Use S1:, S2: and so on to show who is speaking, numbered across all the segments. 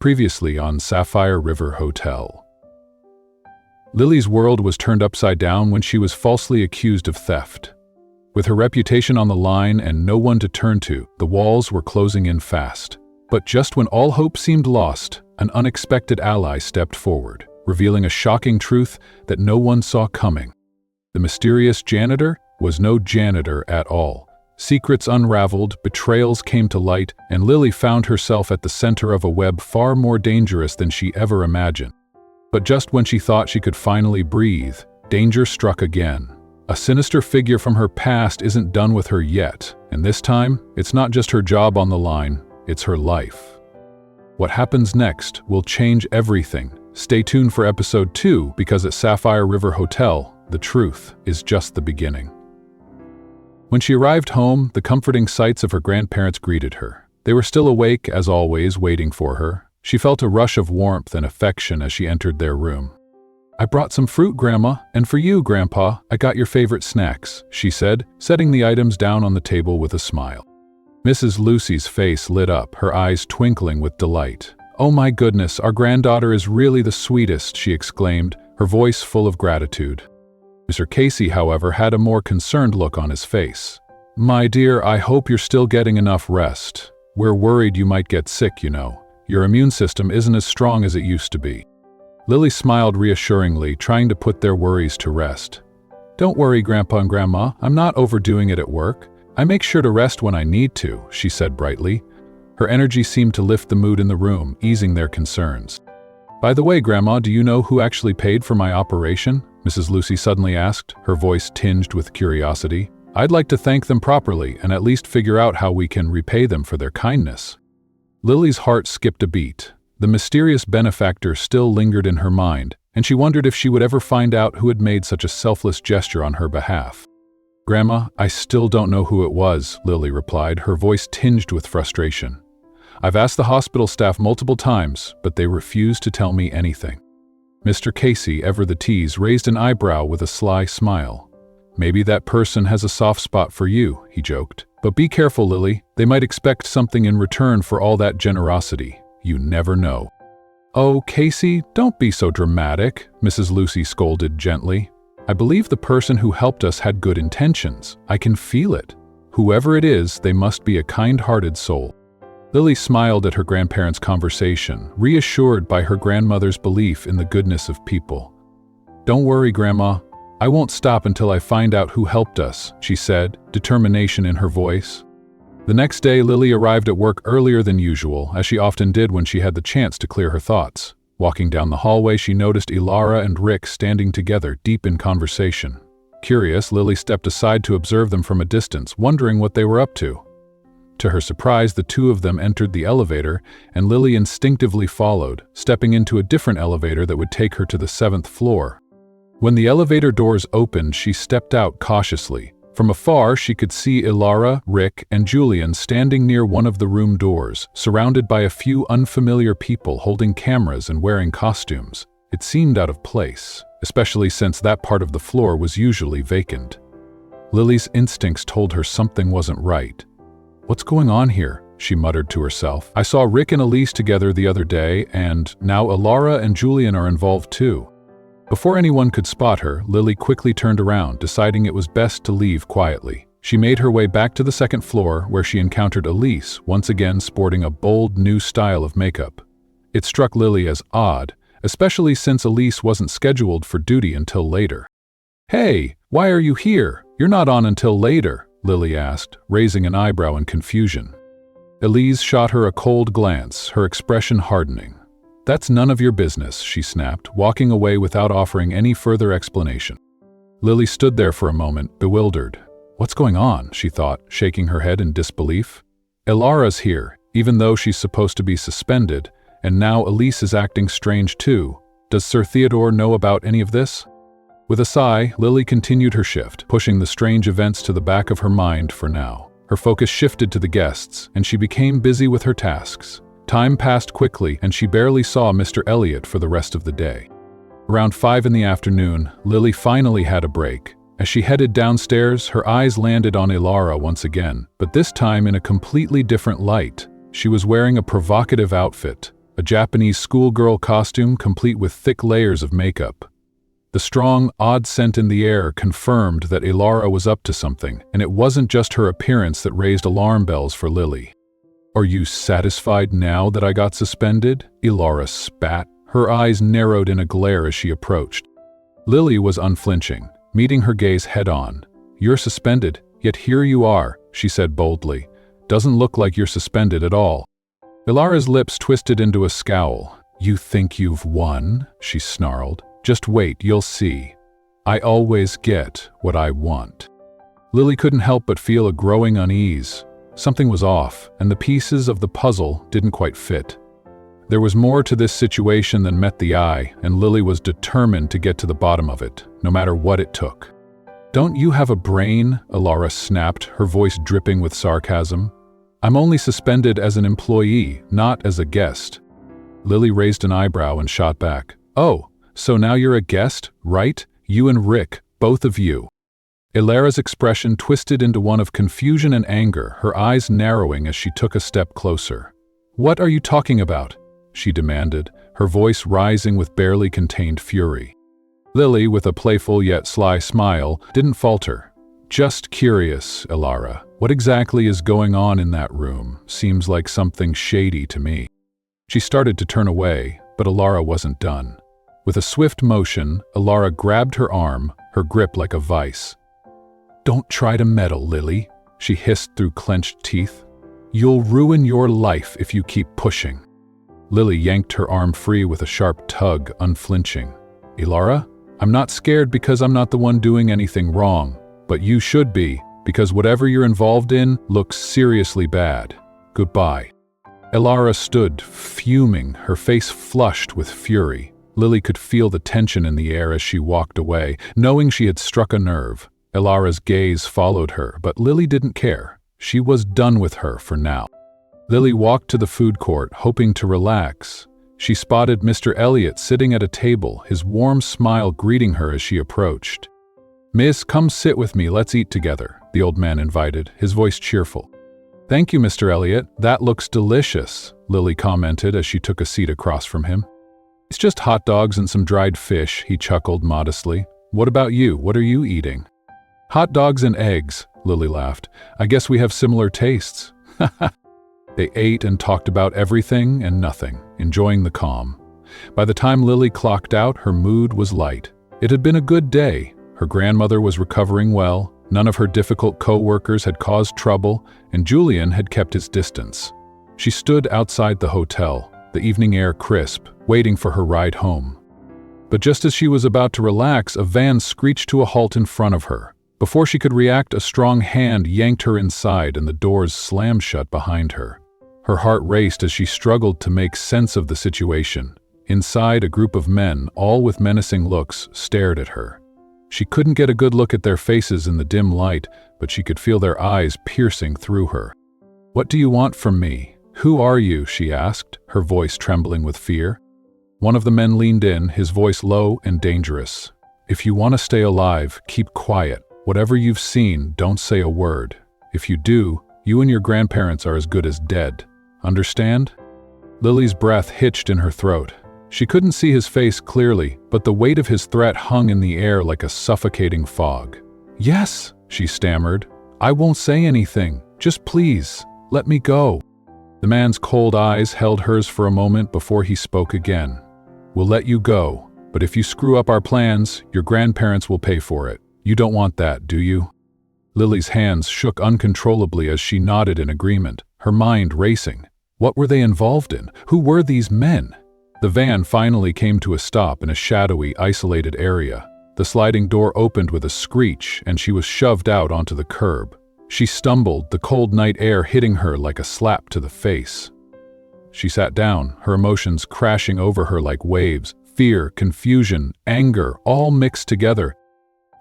S1: Previously on Sapphire River Hotel. Lily's world was turned upside down when she was falsely accused of theft. With her reputation on the line and no one to turn to, the walls were closing in fast. But just when all hope seemed lost, an unexpected ally stepped forward, revealing a shocking truth that no one saw coming. The mysterious janitor was no janitor at all. Secrets unraveled, betrayals came to light, and Lily found herself at the center of a web far more dangerous than she ever imagined. But just when she thought she could finally breathe, danger struck again. A sinister figure from her past isn't done with her yet, and this time, it's not just her job on the line, it's her life. What happens next will change everything. Stay tuned for episode 2 because at Sapphire River Hotel, the truth is just the beginning. When she arrived home, the comforting sights of her grandparents greeted her. They were still awake, as always, waiting for her. She felt a rush of warmth and affection as she entered their room. "I brought some fruit, Grandma, and for you, Grandpa, I got your favorite snacks," she said, setting the items down on the table with a smile. Mrs. Lucy's face lit up, her eyes twinkling with delight. "Oh my goodness, our granddaughter is really the sweetest," she exclaimed, her voice full of gratitude. Mr. Casey, however, had a more concerned look on his face. "My dear, I hope you're still getting enough rest. We're worried you might get sick, you know. Your immune system isn't as strong as it used to be." Lily smiled reassuringly, trying to put their worries to rest. "Don't worry, Grandpa and Grandma, I'm not overdoing it at work. I make sure to rest when I need to," she said brightly. Her energy seemed to lift the mood in the room, easing their concerns. "By the way, Grandma, do you know who actually paid for my operation?" Mrs. Lucy suddenly asked, her voice tinged with curiosity. "I'd like to thank them properly and at least figure out how we can repay them for their kindness." Lily's heart skipped a beat. The mysterious benefactor still lingered in her mind, and she wondered if she would ever find out who had made such a selfless gesture on her behalf. "Grandma, I still don't know who it was," Lily replied, her voice tinged with frustration. "I've asked the hospital staff multiple times, but they refuse to tell me anything." Mr. Casey, ever the tease, raised an eyebrow with a sly smile. "Maybe that person has a soft spot for you," he joked. "But be careful, Lily. They might expect something in return for all that generosity. You never know." "Oh, Casey, don't be so dramatic," Mrs. Lucy scolded gently. "I believe the person who helped us had good intentions. I can feel it. Whoever it is, they must be a kind-hearted soul." Lily smiled at her grandparents' conversation, reassured by her grandmother's belief in the goodness of people. "Don't worry, Grandma. I won't stop until I find out who helped us," she said, determination in her voice. The next day, Lily arrived at work earlier than usual, as she often did when she had the chance to clear her thoughts. Walking down the hallway, she noticed Elara and Rick standing together, deep in conversation. Curious, Lily stepped aside to observe them from a distance, wondering what they were up to. To her surprise, the two of them entered the elevator, and Lily instinctively followed, stepping into a different elevator that would take her to the 7th floor. When the elevator doors opened, she stepped out cautiously. From afar, she could see Elara, Rick, and Julian standing near one of the room doors, surrounded by a few unfamiliar people holding cameras and wearing costumes. It seemed out of place, especially since that part of the floor was usually vacant. Lily's instincts told her something wasn't right. "What's going on here?" she muttered to herself. "I saw Rick and Elise together the other day, and now Elara and Julian are involved too." Before anyone could spot her, Lily quickly turned around, deciding it was best to leave quietly. She made her way back to the 2nd floor, where she encountered Elise, once again sporting a bold new style of makeup. It struck Lily as odd, especially since Elise wasn't scheduled for duty until later. "Hey, why are you here? You're not on until later," Lily asked, raising an eyebrow in confusion. Elise shot her a cold glance, her expression hardening. "That's none of your business," she snapped, walking away without offering any further explanation. Lily stood there for a moment, bewildered. "What's going on?" she thought, shaking her head in disbelief. "Elara's here, even though she's supposed to be suspended, and now Elise is acting strange too. Does Sir Theodore know about any of this?" With a sigh, Lily continued her shift, pushing the strange events to the back of her mind for now. Her focus shifted to the guests, and she became busy with her tasks. Time passed quickly, and she barely saw Mr. Elliot for the rest of the day. Around 5 in the afternoon, Lily finally had a break. As she headed downstairs, her eyes landed on Elara once again, but this time in a completely different light. She was wearing a provocative outfit, a Japanese schoolgirl costume complete with thick layers of makeup. The strong, odd scent in the air confirmed that Elara was up to something, and it wasn't just her appearance that raised alarm bells for Lily. "Are you satisfied now that I got suspended?" Elara spat, her eyes narrowed in a glare as she approached. Lily was unflinching, meeting her gaze head-on. "You're suspended, yet here you are," she said boldly. "Doesn't look like you're suspended at all." Elara's lips twisted into a scowl. "You think you've won?" she snarled. "Just wait, you'll see. I always get what I want." Lily couldn't help but feel a growing unease. Something was off, and the pieces of the puzzle didn't quite fit. There was more to this situation than met the eye, and Lily was determined to get to the bottom of it, no matter what it took. "Don't you have a brain?" Elara snapped, her voice dripping with sarcasm. "I'm only suspended as an employee, not as a guest." Lily raised an eyebrow and shot back. "Oh, so now you're a guest, right? You and Rick, both of you." Elara's expression twisted into one of confusion and anger, her eyes narrowing as she took a step closer. "What are you talking about?" she demanded, her voice rising with barely contained fury. Lily, with a playful yet sly smile, didn't falter. "Just curious, Elara. What exactly is going on in that room? Seems like something shady to me." She started to turn away, but Elara wasn't done. With a swift motion, Elara grabbed her arm, her grip like a vice. "Don't try to meddle, Lily," she hissed through clenched teeth. "You'll ruin your life if you keep pushing." Lily yanked her arm free with a sharp tug, unflinching. "Elara, I'm not scared because I'm not the one doing anything wrong, but you should be, because whatever you're involved in looks seriously bad. Goodbye." Elara stood, fuming, her face flushed with fury. Lily could feel the tension in the air as she walked away, knowing she had struck a nerve. Elara's gaze followed her, but Lily didn't care. She was done with her for now. Lily walked to the food court, hoping to relax. She spotted Mr. Elliot sitting at a table, his warm smile greeting her as she approached. "Miss, come sit with me, let's eat together," the old man invited, his voice cheerful. "Thank you, Mr. Elliot, that looks delicious," Lily commented as she took a seat across from him. "It's just hot dogs and some dried fish," he chuckled modestly. "What about you? What are you eating?" "Hot dogs and eggs," Lily laughed. "I guess we have similar tastes." They ate and talked about everything and nothing, enjoying the calm. By the time Lily clocked out, her mood was light. It had been a good day. Her grandmother was recovering well, none of her difficult coworkers had caused trouble, and Julian had kept his distance. She stood outside the hotel, the evening air crisp, waiting for her ride home. But just as she was about to relax, a van screeched to a halt in front of her. Before she could react, a strong hand yanked her inside and the doors slammed shut behind her. Her heart raced as she struggled to make sense of the situation. Inside, a group of men, all with menacing looks, stared at her. She couldn't get a good look at their faces in the dim light, but she could feel their eyes piercing through her. "What do you want from me? Who are you?" she asked, her voice trembling with fear. One of the men leaned in, his voice low and dangerous. "If you want to stay alive, keep quiet. Whatever you've seen, don't say a word. If you do, you and your grandparents are as good as dead. Understand?" Lily's breath hitched in her throat. She couldn't see his face clearly, but the weight of his threat hung in the air like a suffocating fog. "Yes," she stammered. "I won't say anything. Just please, let me go." The man's cold eyes held hers for a moment before he spoke again. "We'll let you go, but if you screw up our plans, your grandparents will pay for it. You don't want that, do you?" Lily's hands shook uncontrollably as she nodded in agreement, her mind racing. What were they involved in? Who were these men? The van finally came to a stop in a shadowy, isolated area. The sliding door opened with a screech, and she was shoved out onto the curb. She stumbled, the cold night air hitting her like a slap to the face. She sat down, her emotions crashing over her like waves, fear, confusion, anger, all mixed together.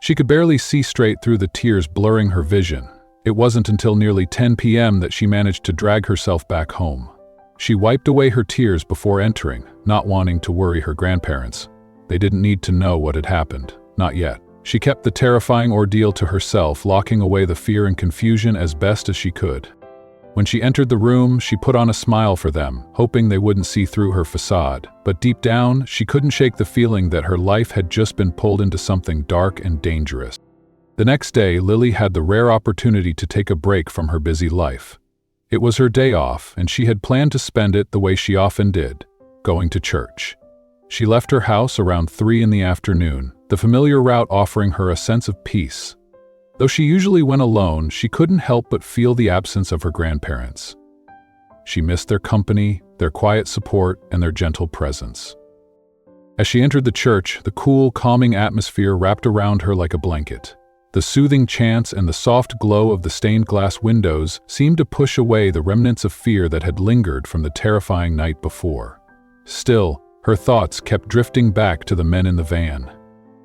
S1: She could barely see straight through the tears blurring her vision. It wasn't until nearly 10 p.m. that she managed to drag herself back home. She wiped away her tears before entering, not wanting to worry her grandparents. They didn't need to know what had happened, not yet. She kept the terrifying ordeal to herself, locking away the fear and confusion as best as she could. When she entered the room, she put on a smile for them, hoping they wouldn't see through her facade. But deep down, she couldn't shake the feeling that her life had just been pulled into something dark and dangerous. The next day, Lily had the rare opportunity to take a break from her busy life. It was her day off, and she had planned to spend it the way she often did, going to church. She left her house around 3 in the afternoon, the familiar route offering her a sense of peace. Though she usually went alone, she couldn't help but feel the absence of her grandparents. She missed their company, their quiet support, and their gentle presence. As she entered the church, the cool, calming atmosphere wrapped around her like a blanket. The soothing chants and the soft glow of the stained glass windows seemed to push away the remnants of fear that had lingered from the terrifying night before. Still, her thoughts kept drifting back to the men in the van,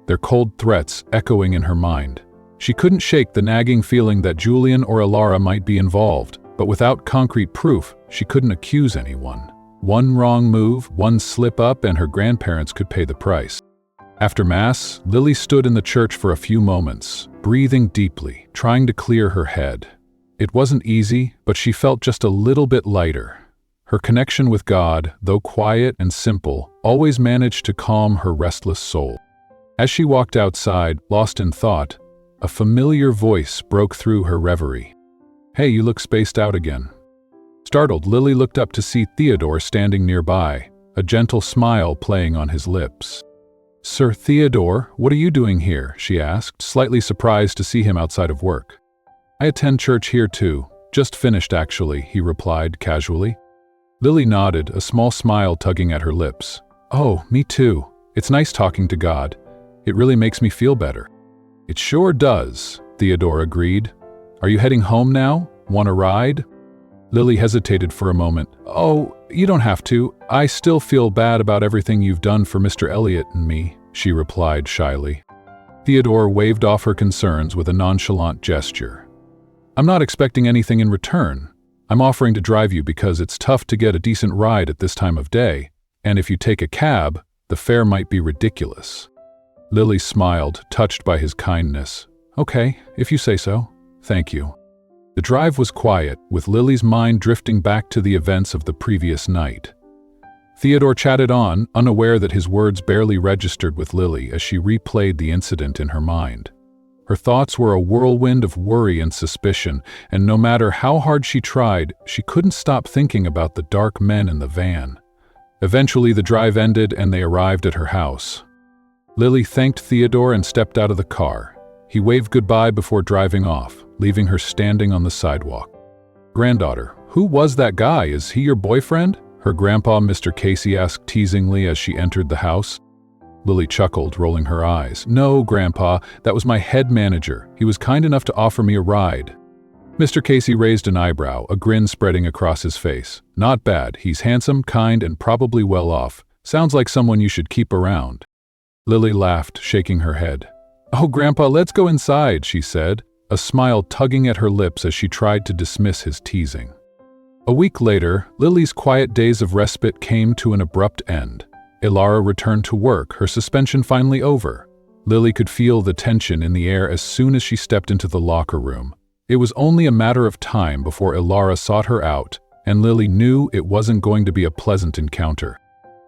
S1: their cold threats echoing in her mind. She couldn't shake the nagging feeling that Julian or Elara might be involved, but without concrete proof, she couldn't accuse anyone. One wrong move, one slip-up, and her grandparents could pay the price. After Mass, Lily stood in the church for a few moments, breathing deeply, trying to clear her head. It wasn't easy, but she felt just a little bit lighter. Her connection with God, though quiet and simple, always managed to calm her restless soul. As she walked outside, lost in thought, a familiar voice broke through her reverie. "Hey, you look spaced out again." Startled, Lily looked up to see Theodore standing nearby, a gentle smile playing on his lips. "Sir Theodore, what are you doing here?" she asked, slightly surprised to see him outside of work. "I attend church here too. Just finished, actually," he replied casually. Lily nodded, a small smile tugging at her lips. "Oh, me too. It's nice talking to God. It really makes me feel better." "It sure does," Theodore agreed. "Are you heading home now? Want a ride?" Lily hesitated for a moment. "Oh, you don't have to. I still feel bad about everything you've done for Mr. Elliot and me," she replied shyly. Theodore waved off her concerns with a nonchalant gesture. "I'm not expecting anything in return. I'm offering to drive you because it's tough to get a decent ride at this time of day, and if you take a cab, the fare might be ridiculous." Lily smiled, touched by his kindness. "Okay, if you say so. Thank you." The drive was quiet, with Lily's mind drifting back to the events of the previous night. Theodore chatted on, unaware that his words barely registered with Lily as she replayed the incident in her mind. Her thoughts were a whirlwind of worry and suspicion, and no matter how hard she tried, she couldn't stop thinking about the dark men in the van. Eventually, the drive ended and they arrived at her house. Lily thanked Theodore and stepped out of the car. He waved goodbye before driving off, leaving her standing on the sidewalk. "Granddaughter, who was that guy? Is he your boyfriend?" her grandpa, Mr. Casey, asked teasingly as she entered the house. Lily chuckled, rolling her eyes. "No, Grandpa, that was my head manager. He was kind enough to offer me a ride." Mr. Casey raised an eyebrow, a grin spreading across his face. "Not bad. He's handsome, kind, and probably well off. Sounds like someone you should keep around." Lily laughed, shaking her head. "Oh, Grandpa, let's go inside," she said, a smile tugging at her lips as she tried to dismiss his teasing. A week later, Lily's quiet days of respite came to an abrupt end. Elara returned to work, her suspension finally over. Lily could feel the tension in the air as soon as she stepped into the locker room. It was only a matter of time before Elara sought her out, and Lily knew it wasn't going to be a pleasant encounter.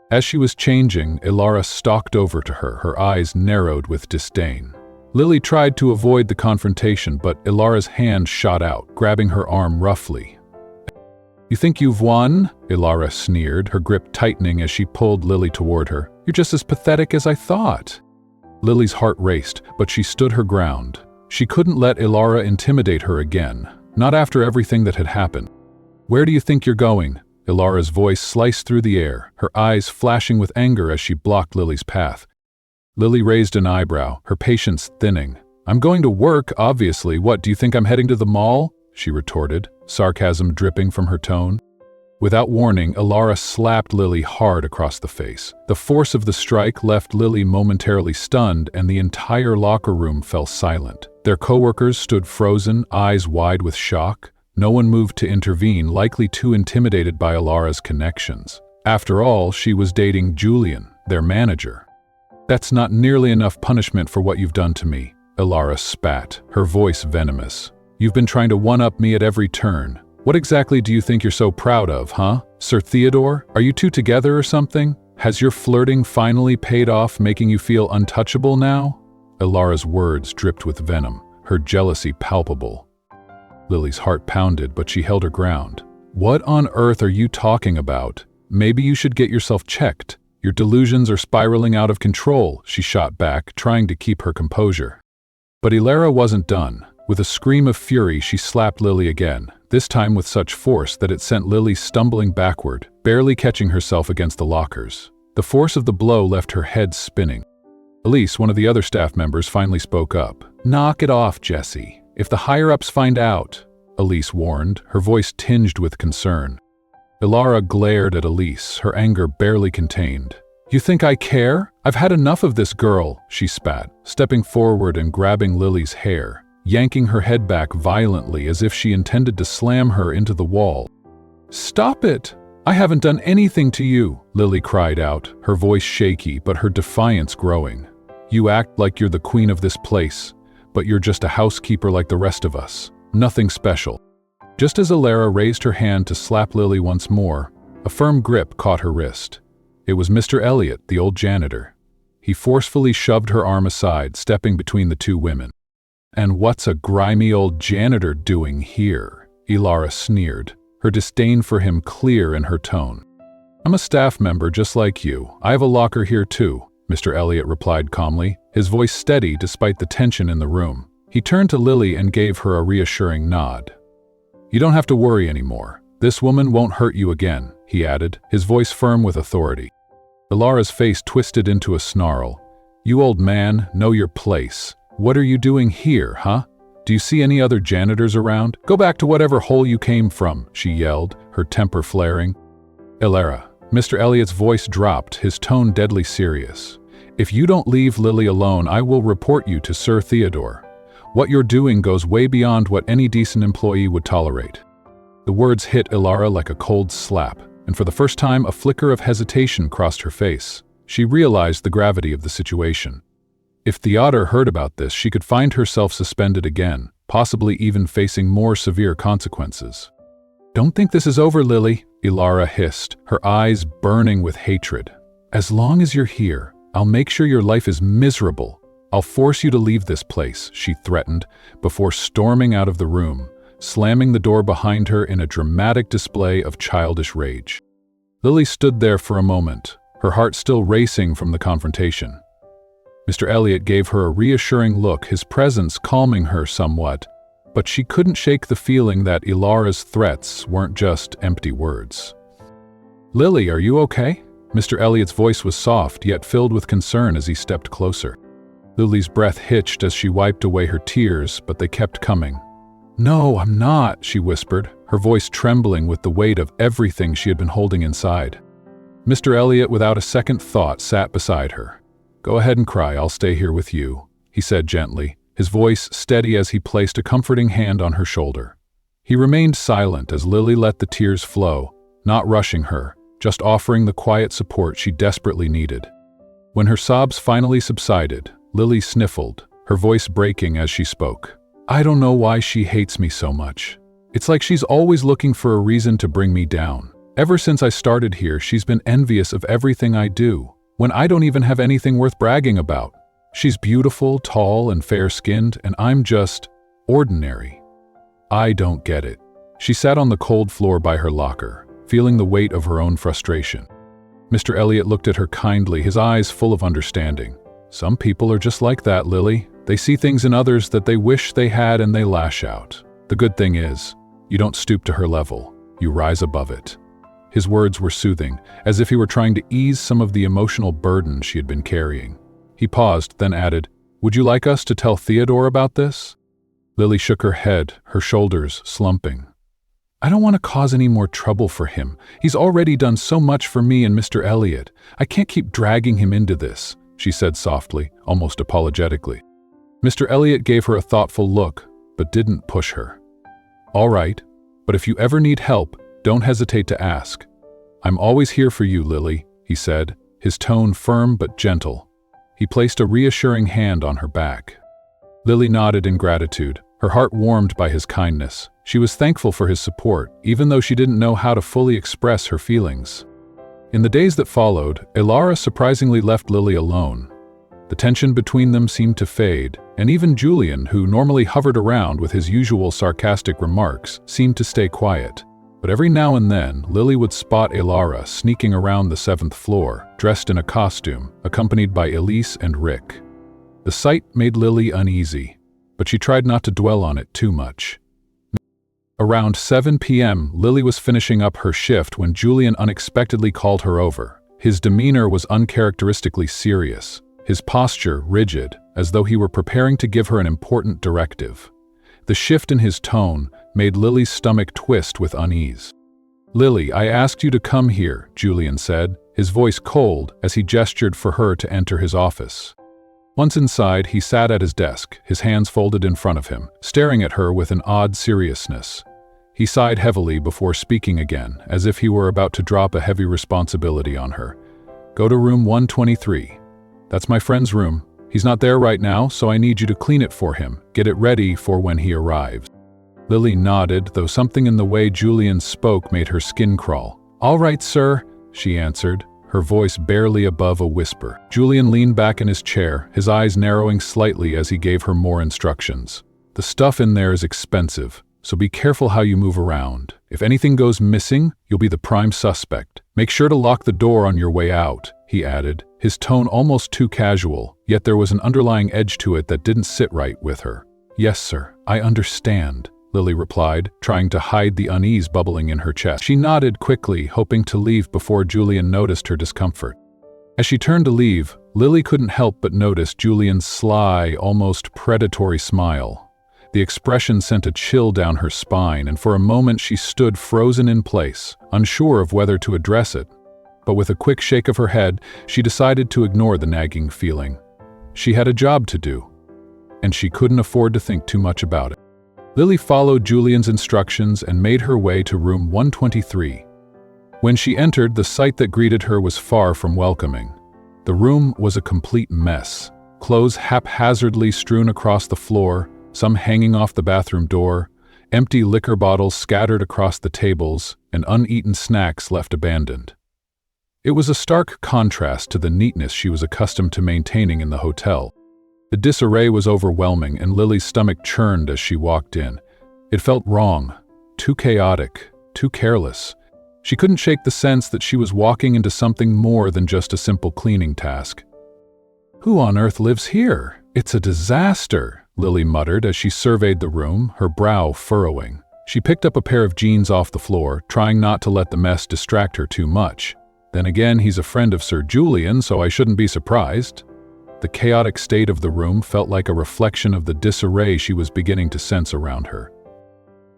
S1: As she was changing, Elara stalked over to her, her eyes narrowed with disdain. Lily tried to avoid the confrontation, but Elara's hand shot out, grabbing her arm roughly. "You think you've won?" Elara sneered, her grip tightening as she pulled Lily toward her. "You're just as pathetic as I thought." Lily's heart raced, but she stood her ground. She couldn't let Elara intimidate her again, not after everything that had happened. "Where do you think you're going?" Elara's voice sliced through the air, her eyes flashing with anger as she blocked Lily's path. Lily raised an eyebrow, her patience thinning. "I'm going to work, obviously. What, do you think I'm heading to the mall?" she retorted, sarcasm dripping from her tone. Without warning, Elara slapped Lily hard across the face. The force of the strike left Lily momentarily stunned, and the entire locker room fell silent. Their coworkers stood frozen, eyes wide with shock. No one moved to intervene, likely too intimidated by Elara's connections. After all, she was dating Julian, their manager. "That's not nearly enough punishment for what you've done to me," Elara spat, her voice venomous. "You've been trying to one-up me at every turn. What exactly do you think you're so proud of, huh? Sir Theodore, are you two together or something? Has your flirting finally paid off, making you feel untouchable now? Elara's words dripped with venom, her jealousy palpable. Lily's heart pounded, but she held her ground. What on earth are you talking about? Maybe you should get yourself checked. Your delusions are spiraling out of control, she shot back, trying to keep her composure. But Elara wasn't done. With a scream of fury, she slapped Lily again, this time with such force that it sent Lily stumbling backward, barely catching herself against the lockers. The force of the blow left her head spinning. Elise, one of the other staff members, finally spoke up. "Knock it off, Jessie. If the higher-ups find out," Elise warned, her voice tinged with concern. Elara glared at Elise, her anger barely contained. "You think I care? I've had enough of this girl," she spat, stepping forward and grabbing Lily's hair, yanking her head back violently as if she intended to slam her into the wall. "Stop it! I haven't done anything to you," Lily cried out, her voice shaky but her defiance growing. "You act like you're the queen of this place, but you're just a housekeeper like the rest of us. Nothing special." Just as Elara raised her hand to slap Lily once more, a firm grip caught her wrist. It was Mr. Elliot, the old janitor. He forcefully shoved her arm aside, stepping between the two women. "And what's a grimy old janitor doing here?" Elara sneered, her disdain for him clear in her tone. "I'm a staff member just like you. I have a locker here too," Mr. Elliot replied calmly, his voice steady despite the tension in the room. He turned to Lily and gave her a reassuring nod. "You don't have to worry anymore. This woman won't hurt you again," he added, his voice firm with authority. Elara's face twisted into a snarl. "You old man, know your place. What are you doing here, huh? Do you see any other janitors around? Go back to whatever hole you came from," she yelled, her temper flaring. "Elara," Mr. Elliot's voice dropped, his tone deadly serious. "If you don't leave Lily alone, I will report you to Sir Theodore. What you're doing goes way beyond what any decent employee would tolerate." The words hit Elara like a cold slap, and for the first time a flicker of hesitation crossed her face. She realized the gravity of the situation. If Theodore heard about this, she could find herself suspended again, possibly even facing more severe consequences. "Don't think this is over, Lily," Elara hissed, her eyes burning with hatred. "As long as you're here, I'll make sure your life is miserable. I'll force you to leave this place," she threatened, before storming out of the room, slamming the door behind her in a dramatic display of childish rage. Lily stood there for a moment, her heart still racing from the confrontation. Mr. Elliot gave her a reassuring look, his presence calming her somewhat, but she couldn't shake the feeling that Elara's threats weren't just empty words. "Lily, are you okay?" Mr. Elliot's voice was soft, yet filled with concern as he stepped closer. Lily's breath hitched as she wiped away her tears, but they kept coming. "No, I'm not," she whispered, her voice trembling with the weight of everything she had been holding inside. Mr. Elliot, without a second thought, sat beside her. "Go ahead and cry, I'll stay here with you," he said gently, his voice steady as he placed a comforting hand on her shoulder. He remained silent as Lily let the tears flow, not rushing her, just offering the quiet support she desperately needed. When her sobs finally subsided, Lily sniffled, her voice breaking as she spoke. "I don't know why she hates me so much. It's like she's always looking for a reason to bring me down. Ever since I started here, she's been envious of everything I do, when I don't even have anything worth bragging about. She's beautiful, tall, and fair-skinned, and I'm just ordinary. I don't get it." She sat on the cold floor by her locker, feeling the weight of her own frustration. Mr. Elliot looked at her kindly, his eyes full of understanding. "Some people are just like that, Lily. They see things in others that they wish they had and they lash out. The good thing is, you don't stoop to her level. You rise above it." His words were soothing, as if he were trying to ease some of the emotional burden she had been carrying. He paused, then added, "Would you like us to tell Theodore about this?" Lily shook her head, her shoulders slumping. "I don't want to cause any more trouble for him. He's already done so much for me and Mr. Elliot. I can't keep dragging him into this," she said softly, almost apologetically. Mr. Elliot gave her a thoughtful look, but didn't push her. "All right, but if you ever need help, don't hesitate to ask. I'm always here for you, Lily," he said, his tone firm but gentle. He placed a reassuring hand on her back. Lily nodded in gratitude, her heart warmed by his kindness. She was thankful for his support, even though she didn't know how to fully express her feelings. In the days that followed, Elara surprisingly left Lily alone. The tension between them seemed to fade, and even Julian, who normally hovered around with his usual sarcastic remarks, seemed to stay quiet. But every now and then, Lily would spot Elara sneaking around the 7th floor, dressed in a costume, accompanied by Elara and Rick. The sight made Lily uneasy, but she tried not to dwell on it too much. Around 7 p.m., Lily was finishing up her shift when Julian unexpectedly called her over. His demeanor was uncharacteristically serious, his posture rigid, as though he were preparing to give her an important directive. The shift in his tone made Lily's stomach twist with unease. "Lily, I asked you to come here," Julian said, his voice cold as he gestured for her to enter his office. Once inside, he sat at his desk, his hands folded in front of him, staring at her with an odd seriousness. He sighed heavily before speaking again, as if he were about to drop a heavy responsibility on her. "Go to room 123. That's my friend's room. He's not there right now, so I need you to clean it for him. Get it ready for when he arrives." Lily nodded, though something in the way Julian spoke made her skin crawl. "All right, sir," she answered, her voice barely above a whisper. Julian leaned back in his chair, his eyes narrowing slightly as he gave her more instructions. "The stuff in there is expensive, so be careful how you move around. If anything goes missing, you'll be the prime suspect. Make sure to lock the door on your way out," he added, his tone almost too casual, yet there was an underlying edge to it that didn't sit right with her. "Yes, sir, I understand," Lily replied, trying to hide the unease bubbling in her chest. She nodded quickly, hoping to leave before Julian noticed her discomfort. As she turned to leave, Lily couldn't help but notice Julian's sly, almost predatory smile. The expression sent a chill down her spine, and for a moment she stood frozen in place, unsure of whether to address it. But with a quick shake of her head, she decided to ignore the nagging feeling. She had a job to do, and she couldn't afford to think too much about it. Lily followed Julian's instructions and made her way to room 123. When she entered, the sight that greeted her was far from welcoming. The room was a complete mess. Clothes haphazardly strewn across the floor, some hanging off the bathroom door, empty liquor bottles scattered across the tables, and uneaten snacks left abandoned. It was a stark contrast to the neatness she was accustomed to maintaining in the hotel. The disarray was overwhelming, and Lily's stomach churned as she walked in. It felt wrong, too chaotic, too careless. She couldn't shake the sense that she was walking into something more than just a simple cleaning task. "Who on earth lives here? It's a disaster," Lily muttered as she surveyed the room, her brow furrowing. She picked up a pair of jeans off the floor, trying not to let the mess distract her too much. Then again, he's a friend of Sir Julian, so I shouldn't be surprised. The chaotic state of the room felt like a reflection of the disarray she was beginning to sense around her.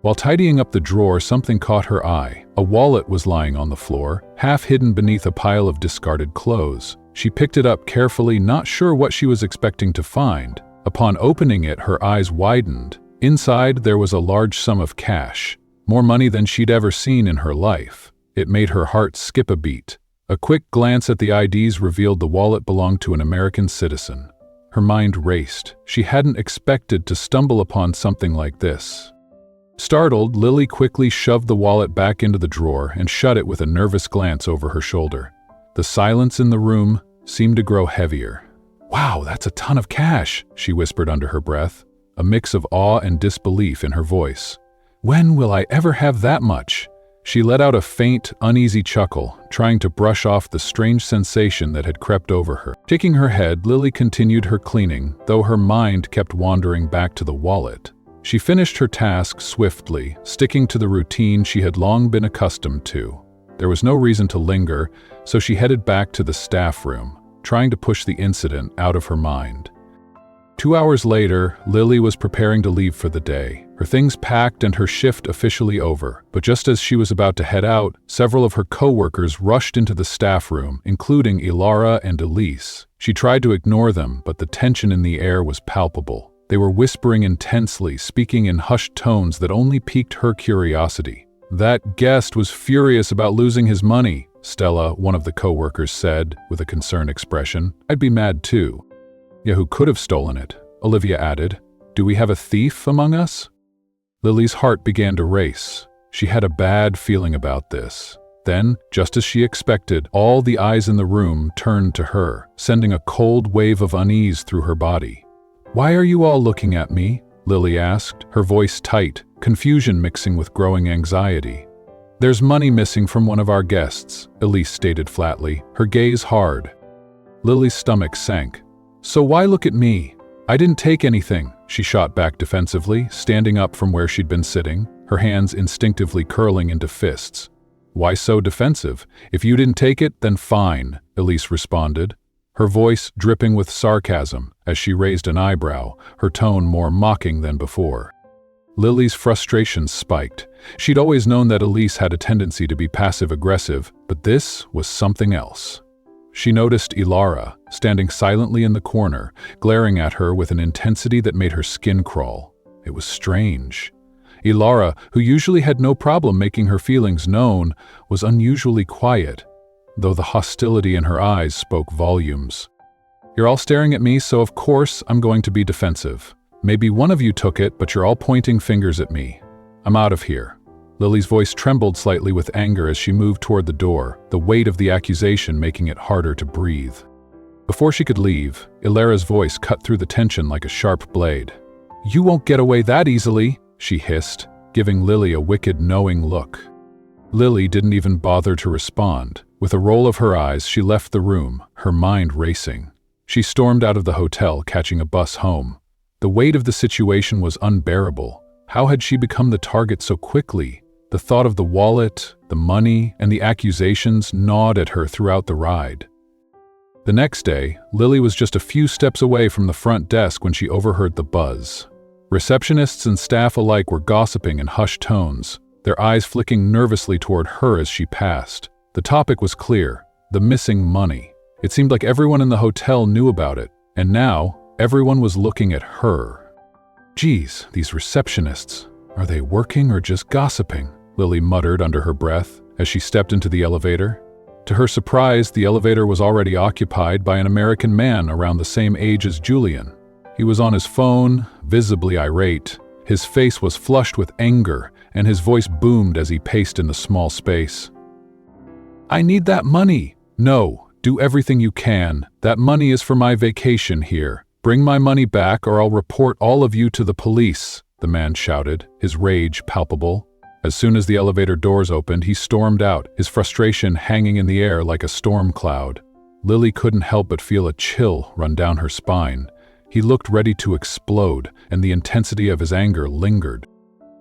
S1: While tidying up the drawer, something caught her eye. A wallet was lying on the floor, half hidden beneath a pile of discarded clothes. She picked it up carefully, not sure what she was expecting to find. Upon opening it, her eyes widened. Inside, there was a large sum of cash, more money than she'd ever seen in her life. It made her heart skip a beat. A quick glance at the IDs revealed the wallet belonged to an American citizen. Her mind raced. She hadn't expected to stumble upon something like this. Startled, Lily quickly shoved the wallet back into the drawer and shut it with a nervous glance over her shoulder. The silence in the room seemed to grow heavier. "Wow, that's a ton of cash," she whispered under her breath, a mix of awe and disbelief in her voice. "When will I ever have that much?" She let out a faint, uneasy chuckle, trying to brush off the strange sensation that had crept over her. Shaking her head, Lily continued her cleaning, though her mind kept wandering back to the wallet. She finished her task swiftly, sticking to the routine she had long been accustomed to. There was no reason to linger, so she headed back to the staff room, trying to push the incident out of her mind. 2 hours later, Lily was preparing to leave for the day, her things packed and her shift officially over. But just as she was about to head out, several of her coworkers rushed into the staff room, including Elara and Elara. She tried to ignore them, but the tension in the air was palpable. They were whispering intensely, speaking in hushed tones that only piqued her curiosity. "That guest was furious about losing his money," Stella, one of the coworkers, said with a concerned expression. "I'd be mad too." "Yeah, who could have stolen it?" Olivia added. Do we have a thief among us? Lily's heart began to race. She had a bad feeling about this. Then, just as she expected, all the eyes in the room turned to her, sending a cold wave of unease through her body. "Why are you all looking at me?" Lily asked, her voice tight, confusion mixing with growing anxiety. "There's money missing from one of our guests," Elise stated flatly, her gaze hard. Lily's stomach sank. "So why look at me? I didn't take anything," she shot back defensively, standing up from where she'd been sitting, her hands instinctively curling into fists. "Why so defensive? If you didn't take it, then fine," Elise responded, her voice dripping with sarcasm as she raised an eyebrow, her tone more mocking than before. Lily's frustration spiked. She'd always known that Elise had a tendency to be passive-aggressive, but this was something else. She noticed Elara, standing silently in the corner, glaring at her with an intensity that made her skin crawl. It was strange. Elara, who usually had no problem making her feelings known, was unusually quiet, though the hostility in her eyes spoke volumes. "You're all staring at me, so of course I'm going to be defensive. Maybe one of you took it, but you're all pointing fingers at me. I'm out of here." Lily's voice trembled slightly with anger as she moved toward the door, the weight of the accusation making it harder to breathe. Before she could leave, Elara's voice cut through the tension like a sharp blade. "You won't get away that easily," she hissed, giving Lily a wicked, knowing look. Lily didn't even bother to respond. With a roll of her eyes, she left the room, her mind racing. She stormed out of the hotel, catching a bus home. The weight of the situation was unbearable. How had she become the target so quickly? The thought of the wallet, the money, and the accusations gnawed at her throughout the ride. The next day, Lily was just a few steps away from the front desk when she overheard the buzz. Receptionists and staff alike were gossiping in hushed tones, their eyes flicking nervously toward her as she passed. The topic was clear: the missing money. It seemed like everyone in the hotel knew about it, and now everyone was looking at her. "Geez, these receptionists. Are they working or just gossiping?" Lily muttered under her breath as she stepped into the elevator. To her surprise, the elevator was already occupied by an American man around the same age as Julian. He was on his phone, visibly irate. His face was flushed with anger, and his voice boomed as he paced in the small space. "I need that money." "No, do everything you can. That money is for my vacation here. Bring my money back or I'll report all of you to the police," the man shouted, his rage palpable. As soon as the elevator doors opened, he stormed out, his frustration hanging in the air like a storm cloud. Lily couldn't help but feel a chill run down her spine. He looked ready to explode, and the intensity of his anger lingered.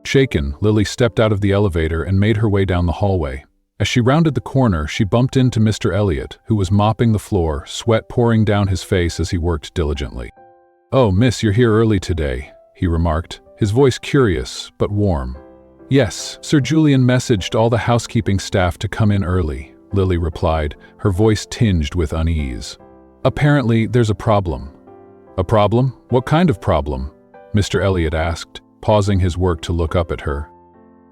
S1: Shaken, Lily stepped out of the elevator and made her way down the hallway. As she rounded the corner, she bumped into Mr. Elliot, who was mopping the floor, sweat pouring down his face as he worked diligently. "Oh, miss, you're here early today," he remarked, his voice curious but warm. "Yes, Sir Julian messaged all the housekeeping staff to come in early," Lily replied, her voice tinged with unease. "Apparently, there's a problem." "A problem? What kind of problem?" Mr. Elliot asked, pausing his work to look up at her.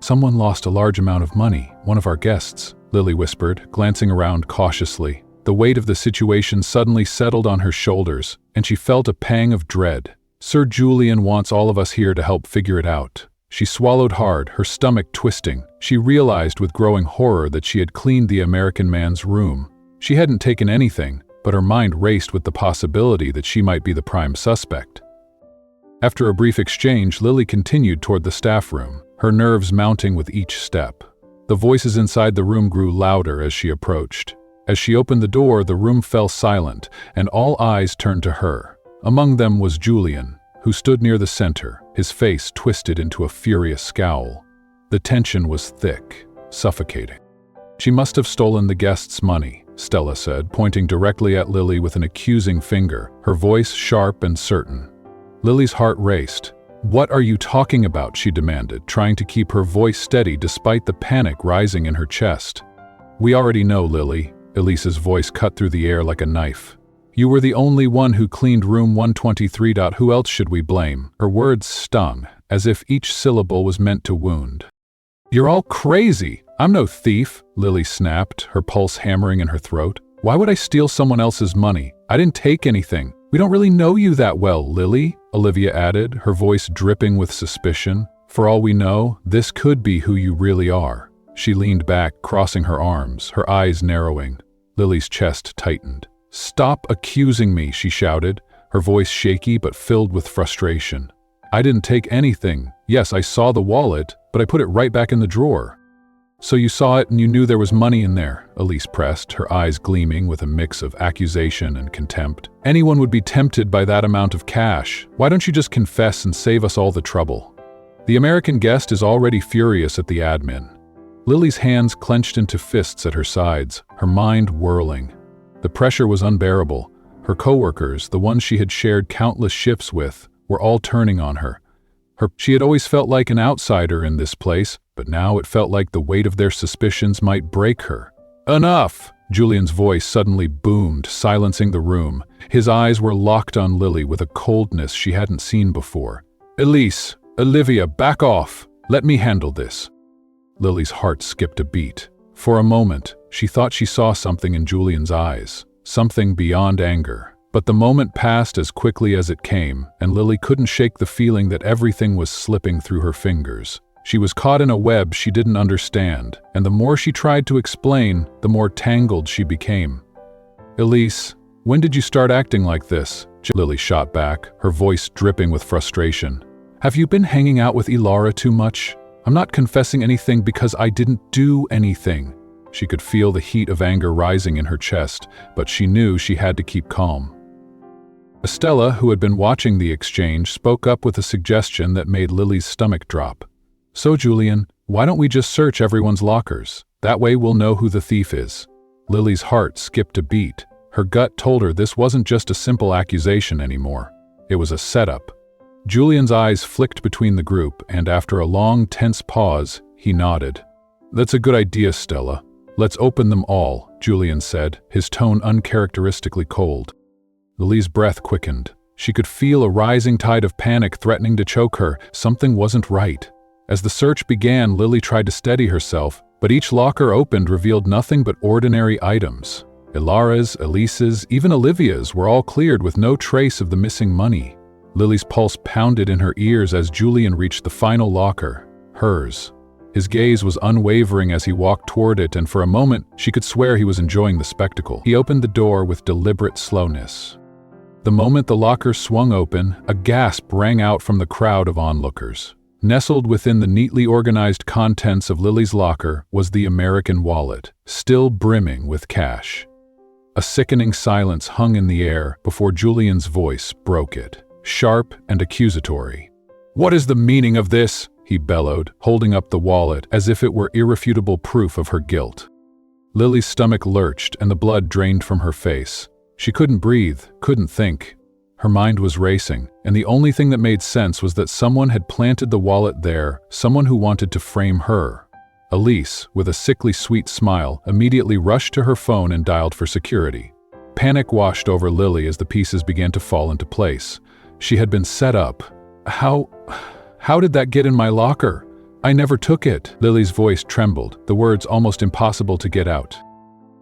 S1: "Someone lost a large amount of money, one of our guests," Lily whispered, glancing around cautiously. The weight of the situation suddenly settled on her shoulders, and she felt a pang of dread. "Sir Julian wants all of us here to help figure it out." She swallowed hard, her stomach twisting. She realized with growing horror that she had cleaned the American man's room. She hadn't taken anything, but her mind raced with the possibility that she might be the prime suspect. After a brief exchange, Lily continued toward the staff room, her nerves mounting with each step. The voices inside the room grew louder as she approached. As she opened the door, the room fell silent, and all eyes turned to her. Among them was Julian, who stood near the center, his face twisted into a furious scowl. The tension was thick, suffocating. "She must have stolen the guests' money," Stella said, pointing directly at Lily with an accusing finger, her voice sharp and certain. Lily's heart raced. "What are you talking about?" she demanded, trying to keep her voice steady despite the panic rising in her chest. "We already know, Lily," Elise's voice cut through the air like a knife. "You were the only one who cleaned room 123. Who else should we blame?" Her words stung, as if each syllable was meant to wound. "You're all crazy! I'm no thief," Lily snapped, her pulse hammering in her throat. "Why would I steal someone else's money? I didn't take anything. We don't really know you that well, Lily," Olivia added, her voice dripping with suspicion. For all we know, this could be who you really are. She leaned back, crossing her arms, her eyes narrowing. Lily's chest tightened. Stop accusing me, she shouted, her voice shaky but filled with frustration. I didn't take anything. Yes, I saw the wallet, but I put it right back in the drawer. So you saw it and you knew there was money in there, Elise pressed, her eyes gleaming with a mix of accusation and contempt. Anyone would be tempted by that amount of cash. Why don't you just confess and save us all the trouble? The American guest is already furious at the admin. Lily's hands clenched into fists at her sides, her mind whirling. The pressure was unbearable. Her coworkers, the ones she had shared countless shifts with, were all turning on her. She had always felt like an outsider in this place, but now it felt like the weight of their suspicions might break her. Enough! Julian's voice suddenly boomed, silencing the room. His eyes were locked on Lily with a coldness she hadn't seen before. Elise, Olivia, back off! Let me handle this. Lily's heart skipped a beat. For a moment, she thought she saw something in Julian's eyes, something beyond anger. But the moment passed as quickly as it came, and Lily couldn't shake the feeling that everything was slipping through her fingers. She was caught in a web she didn't understand, and the more she tried to explain, the more tangled she became. Elise, when did you start acting like this? Lily shot back, her voice dripping with frustration. Have you been hanging out with Elara too much? I'm not confessing anything because I didn't do anything. She could feel the heat of anger rising in her chest, but she knew she had to keep calm. Estella, who had been watching the exchange, spoke up with a suggestion that made Lily's stomach drop. So, Julian, why don't we just search everyone's lockers? That way we'll know who the thief is. Lily's heart skipped a beat. Her gut told her this wasn't just a simple accusation anymore. It was a setup. Julian's eyes flicked between the group, and after a long, tense pause, he nodded. That's a good idea, Stella. Let's open them all, Julian said, his tone uncharacteristically cold. Lily's breath quickened. She could feel a rising tide of panic threatening to choke her. Something wasn't right. As the search began, Lily tried to steady herself, but each locker opened revealed nothing but ordinary items. Elara's, Elise's, even Olivia's were all cleared with no trace of the missing money. Lily's pulse pounded in her ears as Julian reached the final locker, hers. His gaze was unwavering as he walked toward it, and for a moment, she could swear he was enjoying the spectacle. He opened the door with deliberate slowness. The moment the locker swung open, a gasp rang out from the crowd of onlookers. Nestled within the neatly organized contents of Lily's locker was the American wallet, still brimming with cash. A sickening silence hung in the air before Julian's voice broke it, sharp and accusatory. "What is the meaning of this?" he bellowed, holding up the wallet as if it were irrefutable proof of her guilt. Lily's stomach lurched and the blood drained from her face. She couldn't breathe, couldn't think. Her mind was racing, and the only thing that made sense was that someone had planted the wallet there, someone who wanted to frame her. Elise, with a sickly sweet smile, immediately rushed to her phone and dialed for security. Panic washed over Lily as the pieces began to fall into place. She had been set up. How did that get in my locker? I never took it. Lily's voice trembled, the words almost impossible to get out.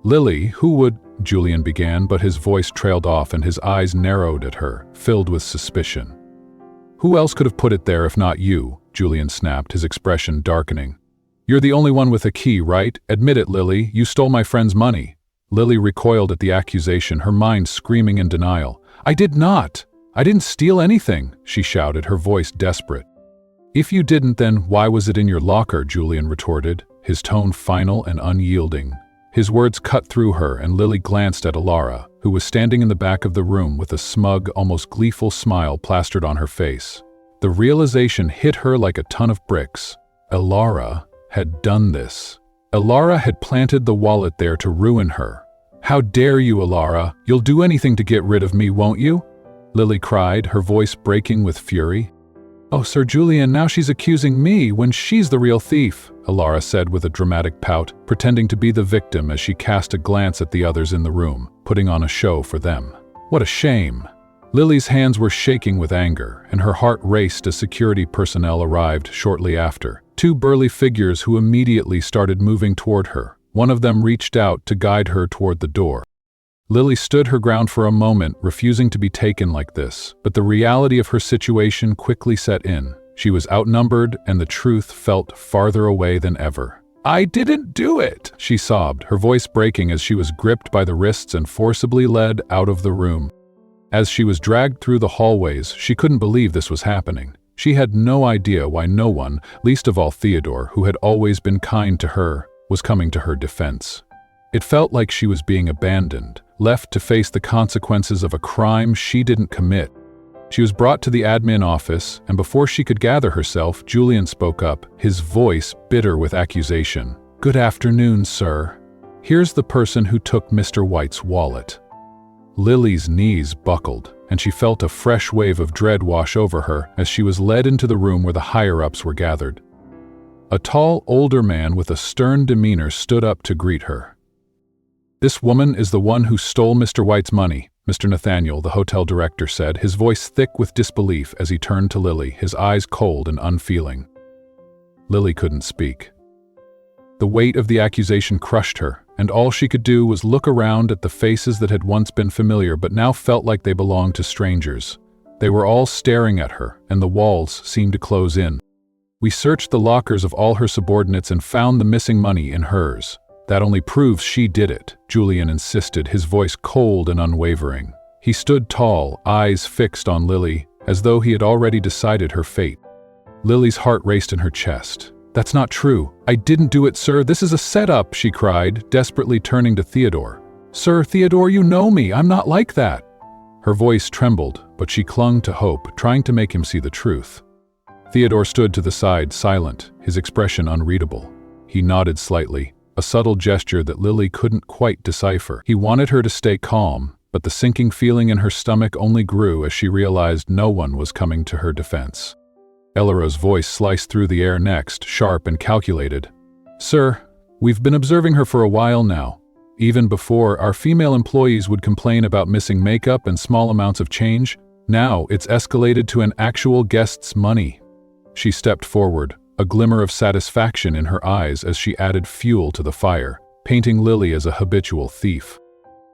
S1: Lily, who would... Julian began, but his voice trailed off and his eyes narrowed at her, filled with suspicion. Who else could have put it there if not you? Julian snapped, his expression darkening. You're the only one with a key, right? Admit it, Lily. You stole my friend's money. Lily recoiled at the accusation, her mind screaming in denial. I did not. I didn't steal anything, she shouted, her voice desperate. If you didn't, then why was it in your locker? Julian retorted, his tone final and unyielding. His words cut through her, and Lily glanced at Elara, who was standing in the back of the room with a smug, almost gleeful smile plastered on her face. The realization hit her like a ton of bricks. Elara had done this. Elara had planted the wallet there to ruin her. How dare you, Elara? You'll do anything to get rid of me, won't you? Lily cried, her voice breaking with fury. Oh, Sir Julian, now she's accusing me when she's the real thief, Elara said with a dramatic pout, pretending to be the victim as she cast a glance at the others in the room, putting on a show for them. What a shame. Lily's hands were shaking with anger, and her heart raced as security personnel arrived shortly after. Two burly figures who immediately started moving toward her. One of them reached out to guide her toward the door. Lily stood her ground for a moment, refusing to be taken like this, but the reality of her situation quickly set in. She was outnumbered, and the truth felt farther away than ever. "I didn't do it," she sobbed, her voice breaking as she was gripped by the wrists and forcibly led out of the room. As she was dragged through the hallways, she couldn't believe this was happening. She had no idea why no one, least of all Theodore, who had always been kind to her, was coming to her defense. It felt like she was being abandoned, left to face the consequences of a crime she didn't commit. She was brought to the admin office, and before she could gather herself, Julian spoke up, his voice bitter with accusation. "Good afternoon, sir. Here's the person who took Mr. White's wallet." Lily's knees buckled, and she felt a fresh wave of dread wash over her as she was led into the room where the higher-ups were gathered. A tall, older man with a stern demeanor stood up to greet her. "This woman is the one who stole Mr. White's money," Mr. Nathaniel, the hotel director, said, his voice thick with disbelief as he turned to Lily, his eyes cold and unfeeling. Lily couldn't speak. The weight of the accusation crushed her, and all she could do was look around at the faces that had once been familiar but now felt like they belonged to strangers. They were all staring at her, and the walls seemed to close in. "We searched the lockers of all her subordinates and found the missing money in hers. That only proves she did it," Julian insisted, his voice cold and unwavering. He stood tall, eyes fixed on Lily, as though he had already decided her fate. Lily's heart raced in her chest. "That's not true. I didn't do it, sir. This is a setup," she cried, desperately turning to Theodore. "Sir, Theodore, you know me. I'm not like that." Her voice trembled, but she clung to hope, trying to make him see the truth. Theodore stood to the side, silent, his expression unreadable. He nodded slightly, a subtle gesture that Lily couldn't quite decipher. He wanted her to stay calm, but the sinking feeling in her stomach only grew as she realized no one was coming to her defense. Elara's voice sliced through the air next, sharp and calculated. "Sir, we've been observing her for a while now. Even before, our female employees would complain about missing makeup and small amounts of change. Now it's escalated to an actual guest's money." She stepped forward, a glimmer of satisfaction in her eyes as she added fuel to the fire, painting Lily as a habitual thief.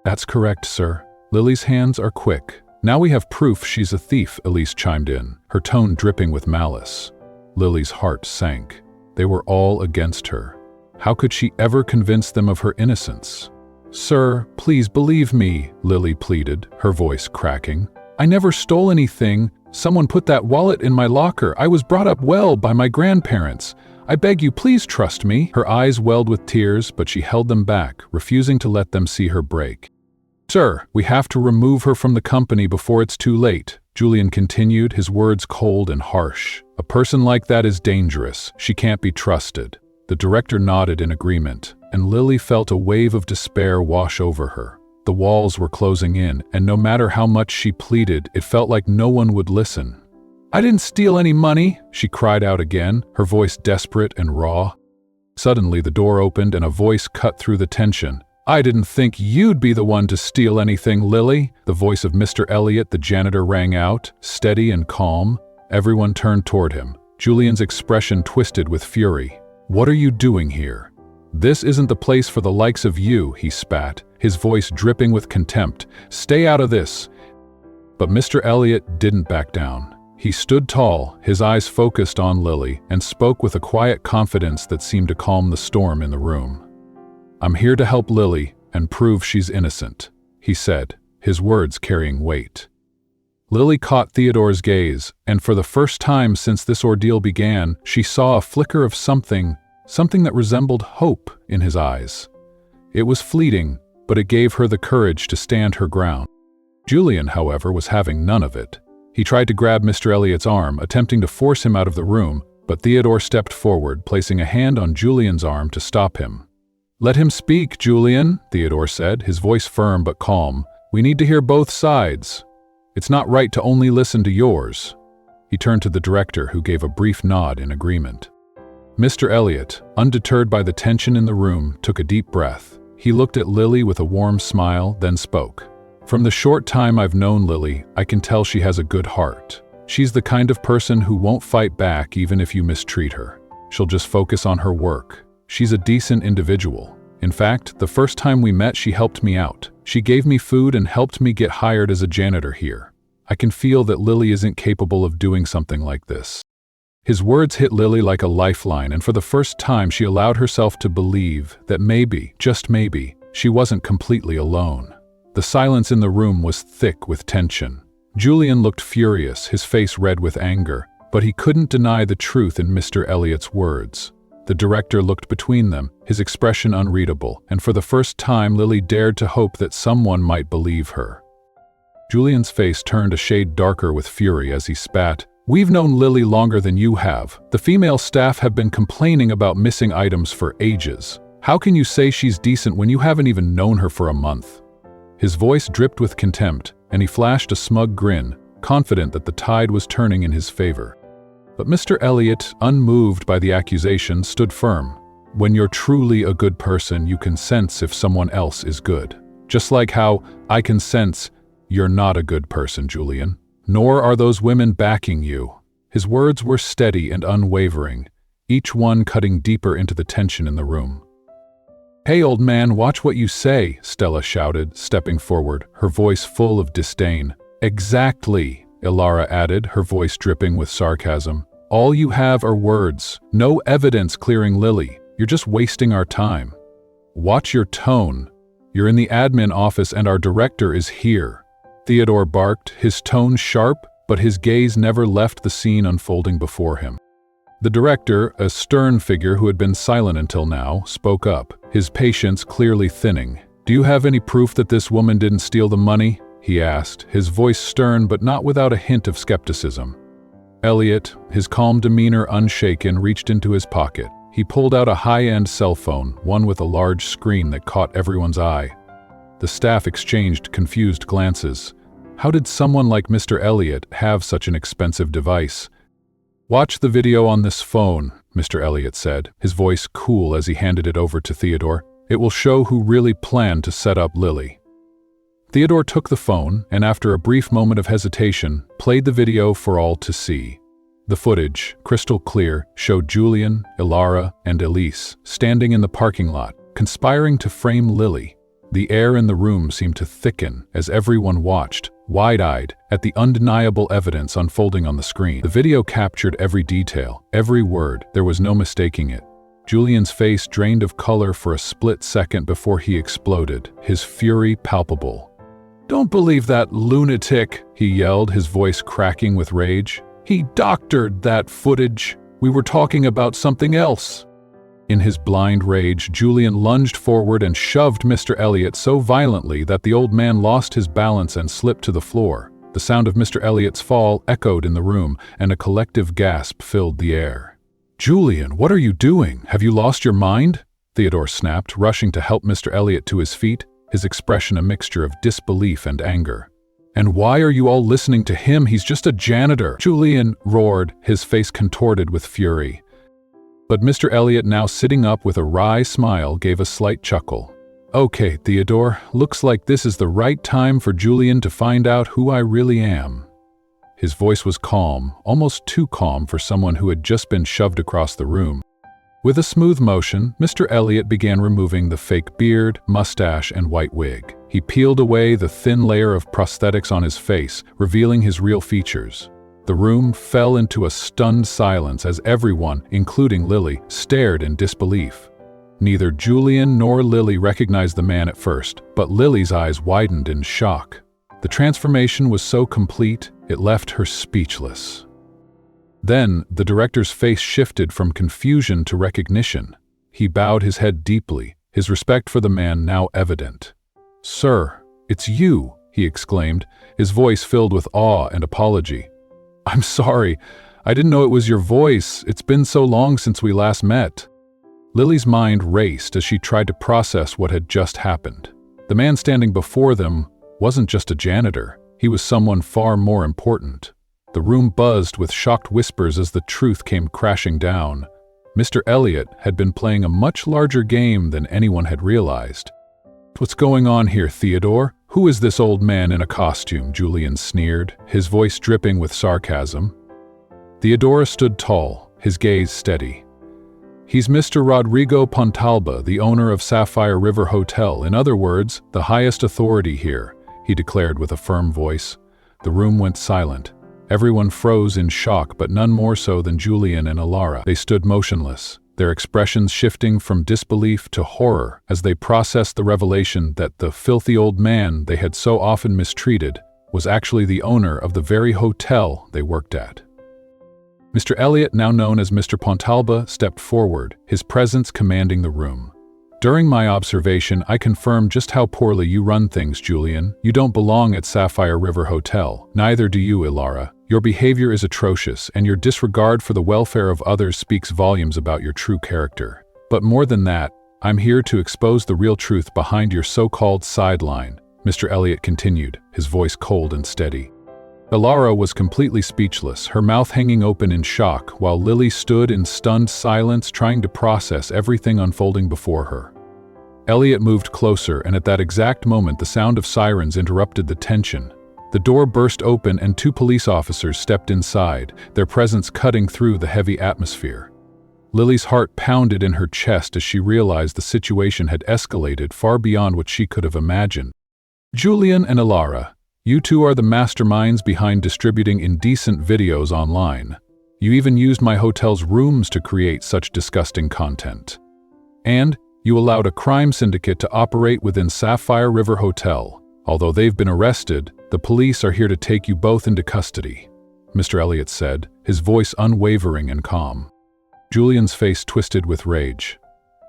S1: "That's correct, sir. Lily's hands are quick. Now we have proof she's a thief," Elise chimed in, her tone dripping with malice. Lily's heart sank. They were all against her. How could she ever convince them of her innocence? "Sir, please believe me," Lily pleaded, her voice cracking. "I never stole anything. Someone put that wallet in my locker. I was brought up well by my grandparents. I beg you, please trust me." Her eyes welled with tears, but she held them back, refusing to let them see her break. "Sir, we have to remove her from the company before it's too late," Julian continued, his words cold and harsh. "A person like that is dangerous. She can't be trusted." The director nodded in agreement, and Lily felt a wave of despair wash over her. The walls were closing in, and no matter how much she pleaded, it felt like no one would listen. "I didn't steal any money," she cried out again, her voice desperate and raw. Suddenly the door opened and a voice cut through the tension. "I didn't think you'd be the one to steal anything, Lily." The voice of Mr. Elliot, the janitor, rang out, steady and calm. Everyone turned toward him. Julian's expression twisted with fury. "What are you doing here? This isn't the place for the likes of you," he spat, his voice dripping with contempt. "Stay out of this." But Mr. Elliot didn't back down. He stood tall, his eyes focused on Lily, and spoke with a quiet confidence that seemed to calm the storm in the room. "I'm here to help Lily and prove she's innocent," he said, his words carrying weight. Lily caught Theodore's gaze, and for the first time since this ordeal began, she saw a flicker of something that resembled hope in his eyes. It was fleeting, but it gave her the courage to stand her ground. Julian, however, was having none of it. He tried to grab Mr. Elliot's arm, attempting to force him out of the room, but Theodore stepped forward, placing a hand on Julian's arm to stop him. "Let him speak, Julian," Theodore said, his voice firm but calm. "We need to hear both sides. It's not right to only listen to yours." He turned to the director, who gave a brief nod in agreement. Mr. Elliot, undeterred by the tension in the room, took a deep breath. He looked at Lily with a warm smile, then spoke. "From the short time I've known Lily, I can tell she has a good heart. She's the kind of person who won't fight back even if you mistreat her. She'll just focus on her work. She's a decent individual. In fact, the first time we met, she helped me out. She gave me food and helped me get hired as a janitor here. I can feel that Lily isn't capable of doing something like this." His words hit Lily like a lifeline, and for the first time she allowed herself to believe that maybe, just maybe, she wasn't completely alone. The silence in the room was thick with tension. Julian looked furious, his face red with anger, but he couldn't deny the truth in Mr. Elliot's words. The director looked between them, his expression unreadable, and for the first time Lily dared to hope that someone might believe her. Julian's face turned a shade darker with fury as he spat. "We've known Lily longer than you have. The female staff have been complaining about missing items for ages. How can you say she's decent when you haven't even known her for a month?" His voice dripped with contempt, and he flashed a smug grin, confident that the tide was turning in his favor. But Mr. Elliot, unmoved by the accusation, stood firm. "When you're truly a good person, you can sense if someone else is good. Just like how I can sense you're not a good person, Julian. Nor are those women backing you." His words were steady and unwavering, each one cutting deeper into the tension in the room. "Hey, old man, watch what you say," Stella shouted, stepping forward, her voice full of disdain. "Exactly," Elara added, her voice dripping with sarcasm. "All you have are words, no evidence clearing Lily. You're just wasting our time." "Watch your tone. You're in the admin office and our director is here," Theodore barked, his tone sharp, but his gaze never left the scene unfolding before him. The director, a stern figure who had been silent until now, spoke up, his patience clearly thinning. "Do you have any proof that this woman didn't steal the money?" he asked, his voice stern but not without a hint of skepticism. Elliot, his calm demeanor unshaken, reached into his pocket. He pulled out a high-end cell phone, one with a large screen that caught everyone's eye. The staff exchanged confused glances. How did someone like Mr. Elliot have such an expensive device? "Watch the video on this phone," Mr. Elliot said, his voice cool as he handed it over to Theodore. "It will show who really planned to set up Lily." Theodore took the phone and, after a brief moment of hesitation, played the video for all to see. The footage, crystal clear, showed Julian, Elara, and Elise standing in the parking lot, conspiring to frame Lily. The air in the room seemed to thicken as everyone watched, wide-eyed, at the undeniable evidence unfolding on the screen. The video captured every detail, every word. There was no mistaking it. Julian's face drained of color for a split second before he exploded, his fury palpable. "Don't believe that lunatic," he yelled, his voice cracking with rage. "He doctored that footage. We were talking about something else." In his blind rage, Julian lunged forward and shoved Mr. Elliot so violently that the old man lost his balance and slipped to the floor. The sound of Mr. Elliot's fall echoed in the room, and a collective gasp filled the air. "Julian, what are you doing? Have you lost your mind?" Theodore snapped, rushing to help Mr. Elliot to his feet, his expression a mixture of disbelief and anger. "And why are you all listening to him? He's just a janitor," Julian roared, his face contorted with fury. But Mr. Elliot, now sitting up with a wry smile, gave a slight chuckle. "Okay, Theodore, looks like this is the right time for Julian to find out who I really am." His voice was calm, almost too calm for someone who had just been shoved across the room. With a smooth motion, Mr. Elliot began removing the fake beard, mustache, and white wig. He peeled away the thin layer of prosthetics on his face, revealing his real features. The room fell into a stunned silence as everyone, including Lily, stared in disbelief. Neither Julian nor Lily recognized the man at first, but Lily's eyes widened in shock. The transformation was so complete, it left her speechless. Then, the director's face shifted from confusion to recognition. He bowed his head deeply, his respect for the man now evident. "Sir, it's you," he exclaimed, his voice filled with awe and apology. "I'm sorry. I didn't know it was your voice. It's been so long since we last met." Lily's mind raced as she tried to process what had just happened. The man standing before them wasn't just a janitor. He was someone far more important. The room buzzed with shocked whispers as the truth came crashing down. Mr. Elliot had been playing a much larger game than anyone had realized. "What's going on here, Theodore? Who is this old man in a costume?" Julian sneered, his voice dripping with sarcasm. Theodore stood tall, his gaze steady. He's Mr. Rodrigo Pontalba, the owner of Sapphire River Hotel. In other words, the highest authority here," he declared with a firm voice. The room went silent. Everyone froze in shock, but none more so than Julian and Elara. They stood motionless, their expressions shifting from disbelief to horror as they processed the revelation that the filthy old man they had so often mistreated was actually the owner of the very hotel they worked at. Mr. Elliot, now known as Mr. Pontalba, stepped forward, his presence commanding the room. "During my observation, I confirmed just how poorly you run things, Julian. You don't belong at Sapphire River Hotel. Neither do you, Elara. Your behavior is atrocious, and your disregard for the welfare of others speaks volumes about your true character. But more than that, I'm here to expose the real truth behind your so-called sideline," Mr. Elliot continued, his voice cold and steady. Elara was completely speechless, her mouth hanging open in shock, while Lily stood in stunned silence trying to process everything unfolding before her. Elliot moved closer, and at that exact moment the sound of sirens interrupted the tension. The door burst open and 2 police officers stepped inside, their presence cutting through the heavy atmosphere. Lily's heart pounded in her chest as she realized the situation had escalated far beyond what she could have imagined. "Julian and Elara, you two are the masterminds behind distributing indecent videos online. You even used my hotel's rooms to create such disgusting content. And you allowed a crime syndicate to operate within Sapphire River Hotel. Although they've been arrested, the police are here to take you both into custody," Mr. Elliot said, his voice unwavering and calm. Julian's face twisted with rage.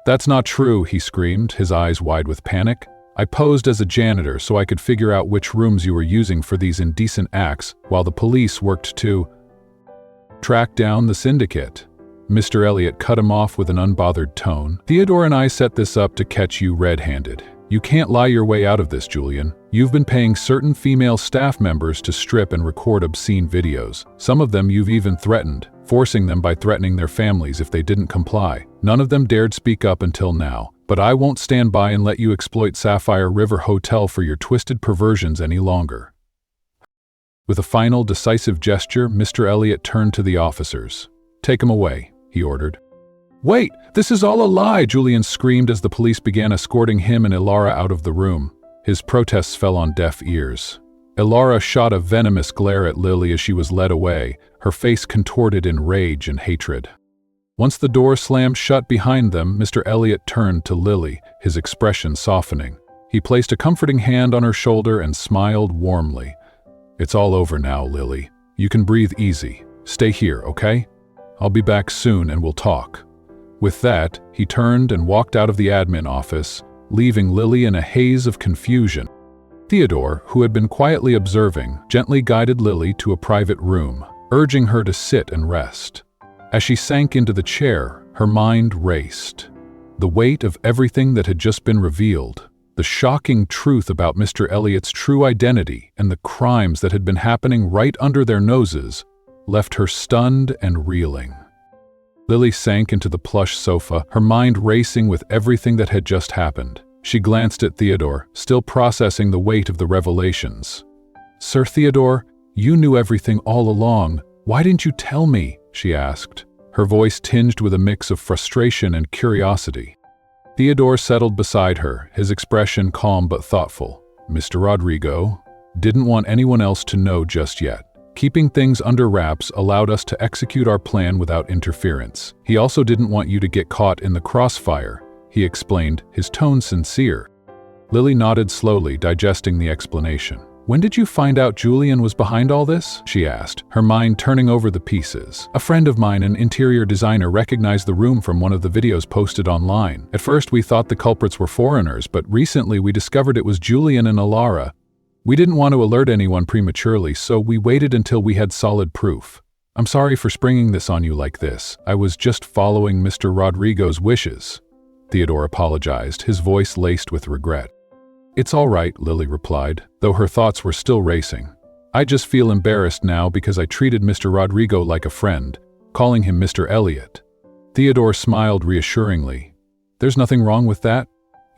S1: "That's not true," he screamed, his eyes wide with panic. "I posed as a janitor so I could figure out which rooms you were using for these indecent acts, while the police worked to track down the syndicate." Mr. Elliot cut him off with an unbothered tone. "Theodore and I set this up to catch you red-handed. You can't lie your way out of this, Julian. You've been paying certain female staff members to strip and record obscene videos. Some of them you've even threatened, forcing them by threatening their families if they didn't comply. None of them dared speak up until now. But I won't stand by and let you exploit Sapphire River Hotel for your twisted perversions any longer." With a final, decisive gesture, Mr. Elliot turned to the officers. "Take him away," he ordered. "Wait, this is all a lie!" Julian screamed as the police began escorting him and Elara out of the room. His protests fell on deaf ears. Elara shot a venomous glare at Lily as she was led away, her face contorted in rage and hatred. Once the door slammed shut behind them, Mr. Elliot turned to Lily, his expression softening. He placed a comforting hand on her shoulder and smiled warmly. "It's all over now, Lily. You can breathe easy. Stay here, okay? I'll be back soon and we'll talk." With that, he turned and walked out of the admin office, leaving Lily in a haze of confusion. Theodore, who had been quietly observing, gently guided Lily to a private room, urging her to sit and rest. As she sank into the chair, her mind raced. The weight of everything that had just been revealed, the shocking truth about Mr. Elliot's true identity and the crimes that had been happening right under their noses, left her stunned and reeling. Lily sank into the plush sofa, her mind racing with everything that had just happened. She glanced at Theodore, still processing the weight of the revelations. "Sir Theodore, you knew everything all along. Why didn't you tell me?" she asked, her voice tinged with a mix of frustration and curiosity. Theodore settled beside her, his expression calm but thoughtful. "Mr. Rodrigo didn't want anyone else to know just yet. Keeping things under wraps allowed us to execute our plan without interference. He also didn't want you to get caught in the crossfire," he explained, his tone sincere. Lily nodded slowly, digesting the explanation. "When did you find out Julian was behind all this?" she asked, her mind turning over the pieces. "A friend of mine, an interior designer, recognized the room from one of the videos posted online. At first we thought the culprits were foreigners, but recently we discovered it was Julian and Elara. We didn't want to alert anyone prematurely, so we waited until we had solid proof. I'm sorry for springing this on you like this. I was just following Mr. Rodrigo's wishes." Theodore apologized, his voice laced with regret. "It's all right," Lily replied, though her thoughts were still racing. "I just feel embarrassed now because I treated Mr. Rodrigo like a friend, calling him Mr. Elliot." Theodore smiled reassuringly. "There's nothing wrong with that.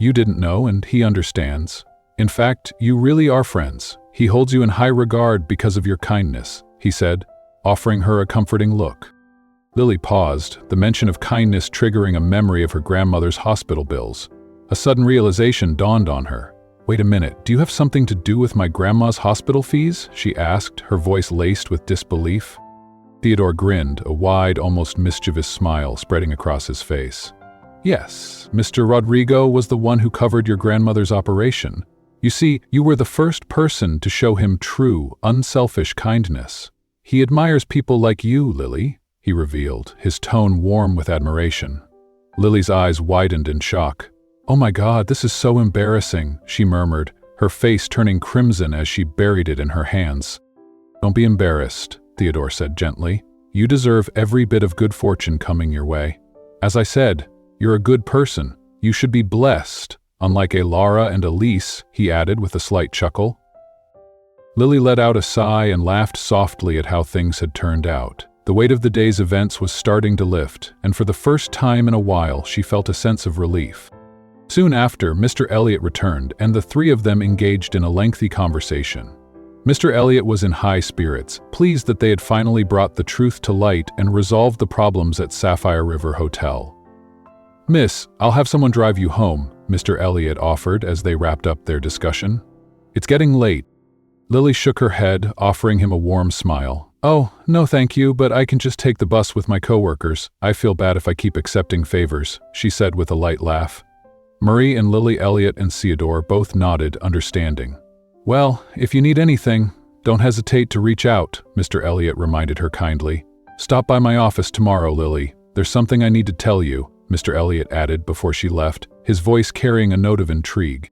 S1: You didn't know, and he understands. In fact, you really are friends. He holds you in high regard because of your kindness," he said, offering her a comforting look. Lily paused, the mention of kindness triggering a memory of her grandmother's hospital bills. A sudden realization dawned on her. "Wait a minute, do you have something to do with my grandma's hospital fees?" she asked, her voice laced with disbelief. Theodore grinned, a wide, almost mischievous smile spreading across his face. "Yes, Mr. Rodrigo was the one who covered your grandmother's operation. You see, you were the first person to show him true, unselfish kindness. He admires people like you, Lily," he revealed, his tone warm with admiration. Lily's eyes widened in shock. "Oh my God, this is so embarrassing," she murmured, her face turning crimson as she buried it in her hands. "Don't be embarrassed," Theodore said gently. "You deserve every bit of good fortune coming your way. As I said, you're a good person. You should be blessed, unlike Elara and Elise," he added with a slight chuckle. Lily let out a sigh and laughed softly at how things had turned out. The weight of the day's events was starting to lift, and for the first time in a while she felt a sense of relief. Soon after, Mr. Elliot returned, and the three of them engaged in a lengthy conversation. Mr. Elliot was in high spirits, pleased that they had finally brought the truth to light and resolved the problems at Sapphire River Hotel. "Miss, I'll have someone drive you home," Mr. Elliot offered as they wrapped up their discussion. "It's getting late." Lily shook her head, offering him a warm smile. "Oh, no thank you, but I can just take the bus with my coworkers. I feel bad if I keep accepting favors," she said with a light laugh. Marie and Lily Elliot and Theodore both nodded, understanding. "Well, if you need anything, don't hesitate to reach out," Mr. Elliot reminded her kindly. "Stop by my office tomorrow, Lily. There's something I need to tell you," Mr. Elliot added before she left, his voice carrying a note of intrigue.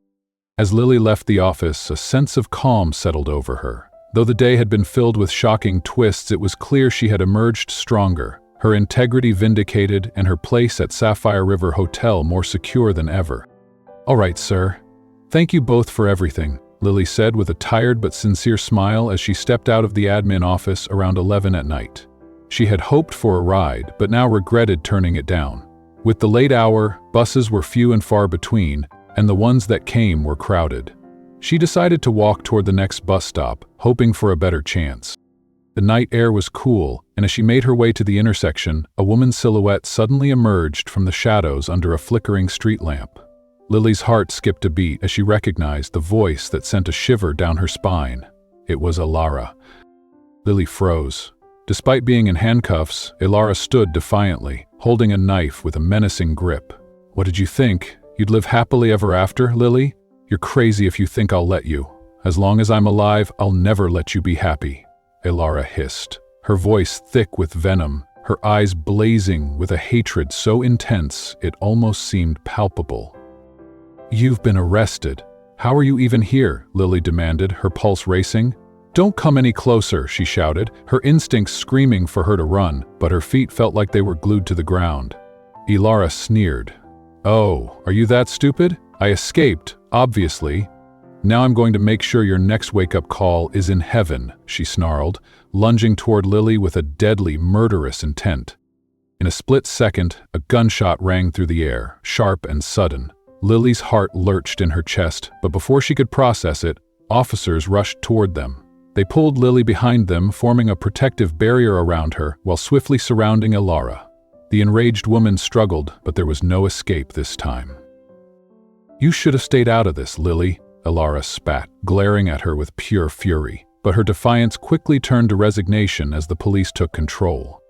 S1: As Lily left the office, a sense of calm settled over her. Though the day had been filled with shocking twists, it was clear she had emerged stronger, her integrity vindicated and her place at Sapphire River Hotel more secure than ever. "All right, sir. Thank you both for everything," Lily said with a tired but sincere smile as she stepped out of the admin office around 11 at night. She had hoped for a ride, but now regretted turning it down. With the late hour, buses were few and far between, and the ones that came were crowded. She decided to walk toward the next bus stop, hoping for a better chance. The night air was cool, and as she made her way to the intersection, a woman's silhouette suddenly emerged from the shadows under a flickering street lamp. Lily's heart skipped a beat as she recognized the voice that sent a shiver down her spine. It was Elara. Lily froze. Despite being in handcuffs, Elara stood defiantly, holding a knife with a menacing grip. "What did you think? You'd live happily ever after, Lily? You're crazy if you think I'll let you. As long as I'm alive, I'll never let you be happy," Elara hissed, her voice thick with venom, her eyes blazing with a hatred so intense it almost seemed palpable. "You've been arrested. How are you even here?" Lily demanded, her pulse racing. "Don't come any closer," she shouted, her instincts screaming for her to run, but her feet felt like they were glued to the ground. Elara sneered. "Oh, are you that stupid? I escaped, obviously. Now I'm going to make sure your next wake-up call is in heaven," she snarled, lunging toward Lily with a deadly, murderous intent. In a split second, a gunshot rang through the air, sharp and sudden. Lily's heart lurched in her chest, but before she could process it, officers rushed toward them. They pulled Lily behind them, forming a protective barrier around her while swiftly surrounding Elara. The enraged woman struggled, but there was no escape this time. "You should have stayed out of this, Lily," Elara spat, glaring at her with pure fury, but her defiance quickly turned to resignation as the police took control.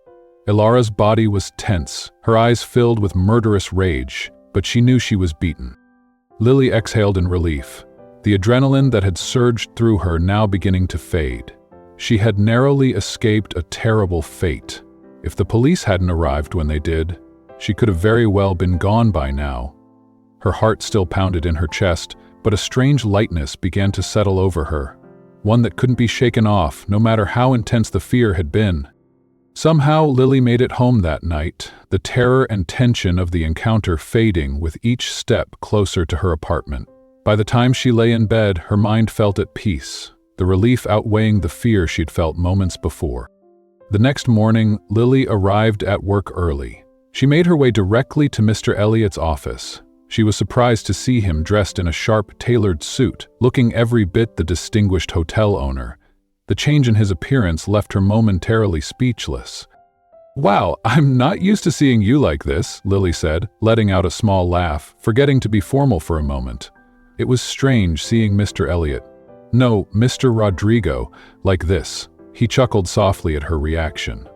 S1: Elara's body was tense, her eyes filled with murderous rage, but she knew she was beaten. Lily exhaled in relief, the adrenaline that had surged through her now beginning to fade. She had narrowly escaped a terrible fate. If the police hadn't arrived when they did, she could have very well been gone by now. Her heart still pounded in her chest, but a strange lightness began to settle over her, one that couldn't be shaken off, no matter how intense the fear had been. Somehow, Lily made it home that night, the terror and tension of the encounter fading with each step closer to her apartment. By the time she lay in bed, her mind felt at peace, the relief outweighing the fear she'd felt moments before. The next morning, Lily arrived at work early. She made her way directly to Mr. Elliot's office. She was surprised to see him dressed in a sharp, tailored suit, looking every bit the distinguished hotel owner. The change in his appearance left her momentarily speechless. Wow, I'm not used to seeing you like this, Lily said, letting out a small laugh, forgetting to be formal for a moment. It was strange seeing Mr. Elliot, no, Mr. Rodrigo, like this. He chuckled softly at her reaction.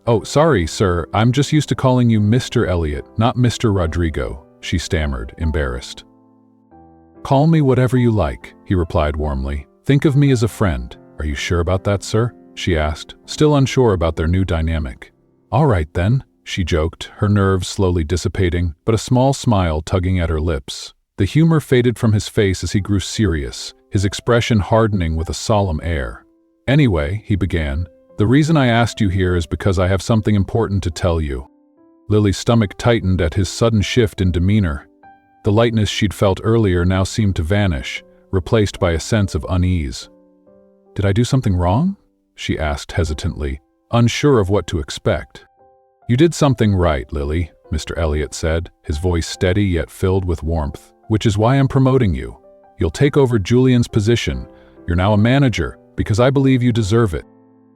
S1: Oh, sorry, sir, I'm just used to calling you Mr. Elliot, not Mr. Rodrigo, she stammered, embarrassed. Call me whatever you like, he replied warmly. Think of me as a friend. Are you sure about that, sir? She asked, still unsure about their new dynamic. All right then, she joked, her nerves slowly dissipating, but a small smile tugging at her lips. The humor faded from his face as he grew serious, his expression hardening with a solemn air. Anyway, he began, the reason I asked you here is because I have something important to tell you. Lily's stomach tightened at his sudden shift in demeanor. The lightness she'd felt earlier now seemed to vanish, replaced by a sense of unease. Did I do something wrong? She asked hesitantly, unsure of what to expect. You did something right, Lily, Mr. Elliot said, his voice steady yet filled with warmth, which is why I'm promoting you. You'll take over Julian's position. You're now a manager, because I believe you deserve it.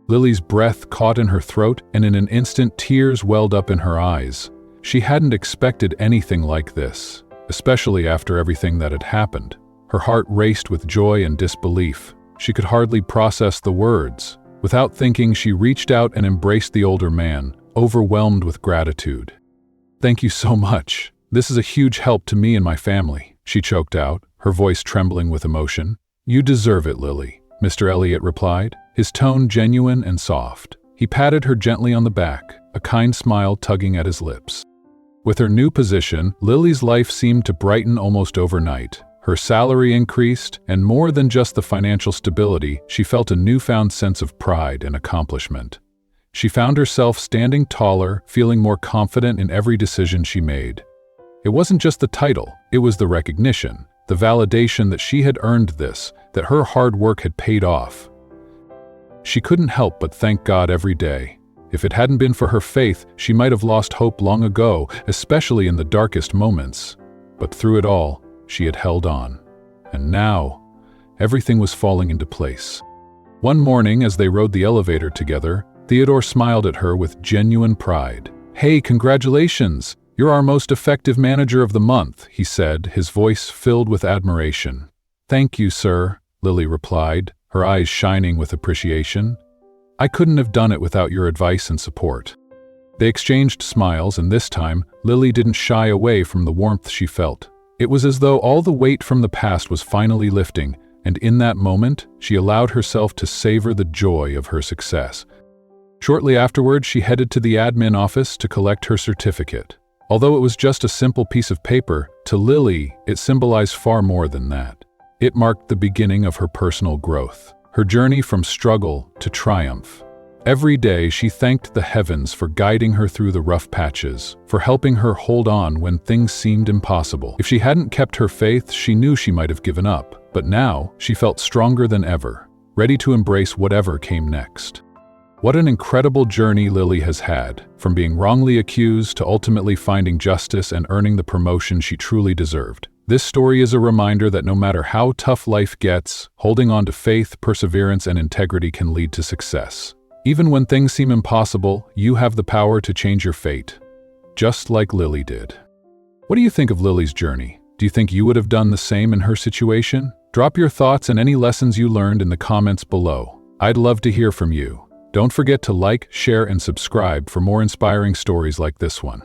S1: Lily's breath caught in her throat, and in an instant tears welled up in her eyes. She hadn't expected anything like this, especially after everything that had happened. Her heart raced with joy and disbelief. She could hardly process the words. Without thinking, she reached out and embraced the older man, overwhelmed with gratitude. Thank you so much. This is a huge help to me and my family, she choked out, her voice trembling with emotion. You deserve it, Lily, Mr. Elliot replied, his tone genuine and soft. He patted her gently on the back, a kind smile tugging at his lips. With her new position, Lily's life seemed to brighten almost overnight. Her salary increased, and more than just the financial stability, she felt a newfound sense of pride and accomplishment. She found herself standing taller, feeling more confident in every decision she made. It wasn't just the title, it was the recognition, the validation that she had earned this, that her hard work had paid off. She couldn't help but thank God every day. If it hadn't been for her faith, she might have lost hope long ago, especially in the darkest moments. But through it all, she had held on. And now, everything was falling into place. One morning, as they rode the elevator together, Theodore smiled at her with genuine pride. Hey, congratulations! You're our most effective manager of the month, he said, his voice filled with admiration. Thank you, sir, Lily replied, her eyes shining with appreciation. I couldn't have done it without your advice and support. They exchanged smiles, and this time, Lily didn't shy away from the warmth she felt. It was as though all the weight from the past was finally lifting, and in that moment, she allowed herself to savor the joy of her success. Shortly afterward, she headed to the admin office to collect her certificate. Although it was just a simple piece of paper, to Lily, it symbolized far more than that. It marked the beginning of her personal growth, her journey from struggle to triumph. Every day, she thanked the heavens for guiding her through the rough patches, for helping her hold on when things seemed impossible. If she hadn't kept her faith, she knew she might have given up. But now, she felt stronger than ever, ready to embrace whatever came next. What an incredible journey Lily has had, from being wrongly accused to ultimately finding justice and earning the promotion she truly deserved. This story is a reminder that no matter how tough life gets, holding on to faith, perseverance, and integrity can lead to success. Even when things seem impossible, you have the power to change your fate, just like Lily did. What do you think of Lily's journey? Do you think you would have done the same in her situation? Drop your thoughts and any lessons you learned in the comments below. I'd love to hear from you. Don't forget to like, share, and subscribe for more inspiring stories like this one.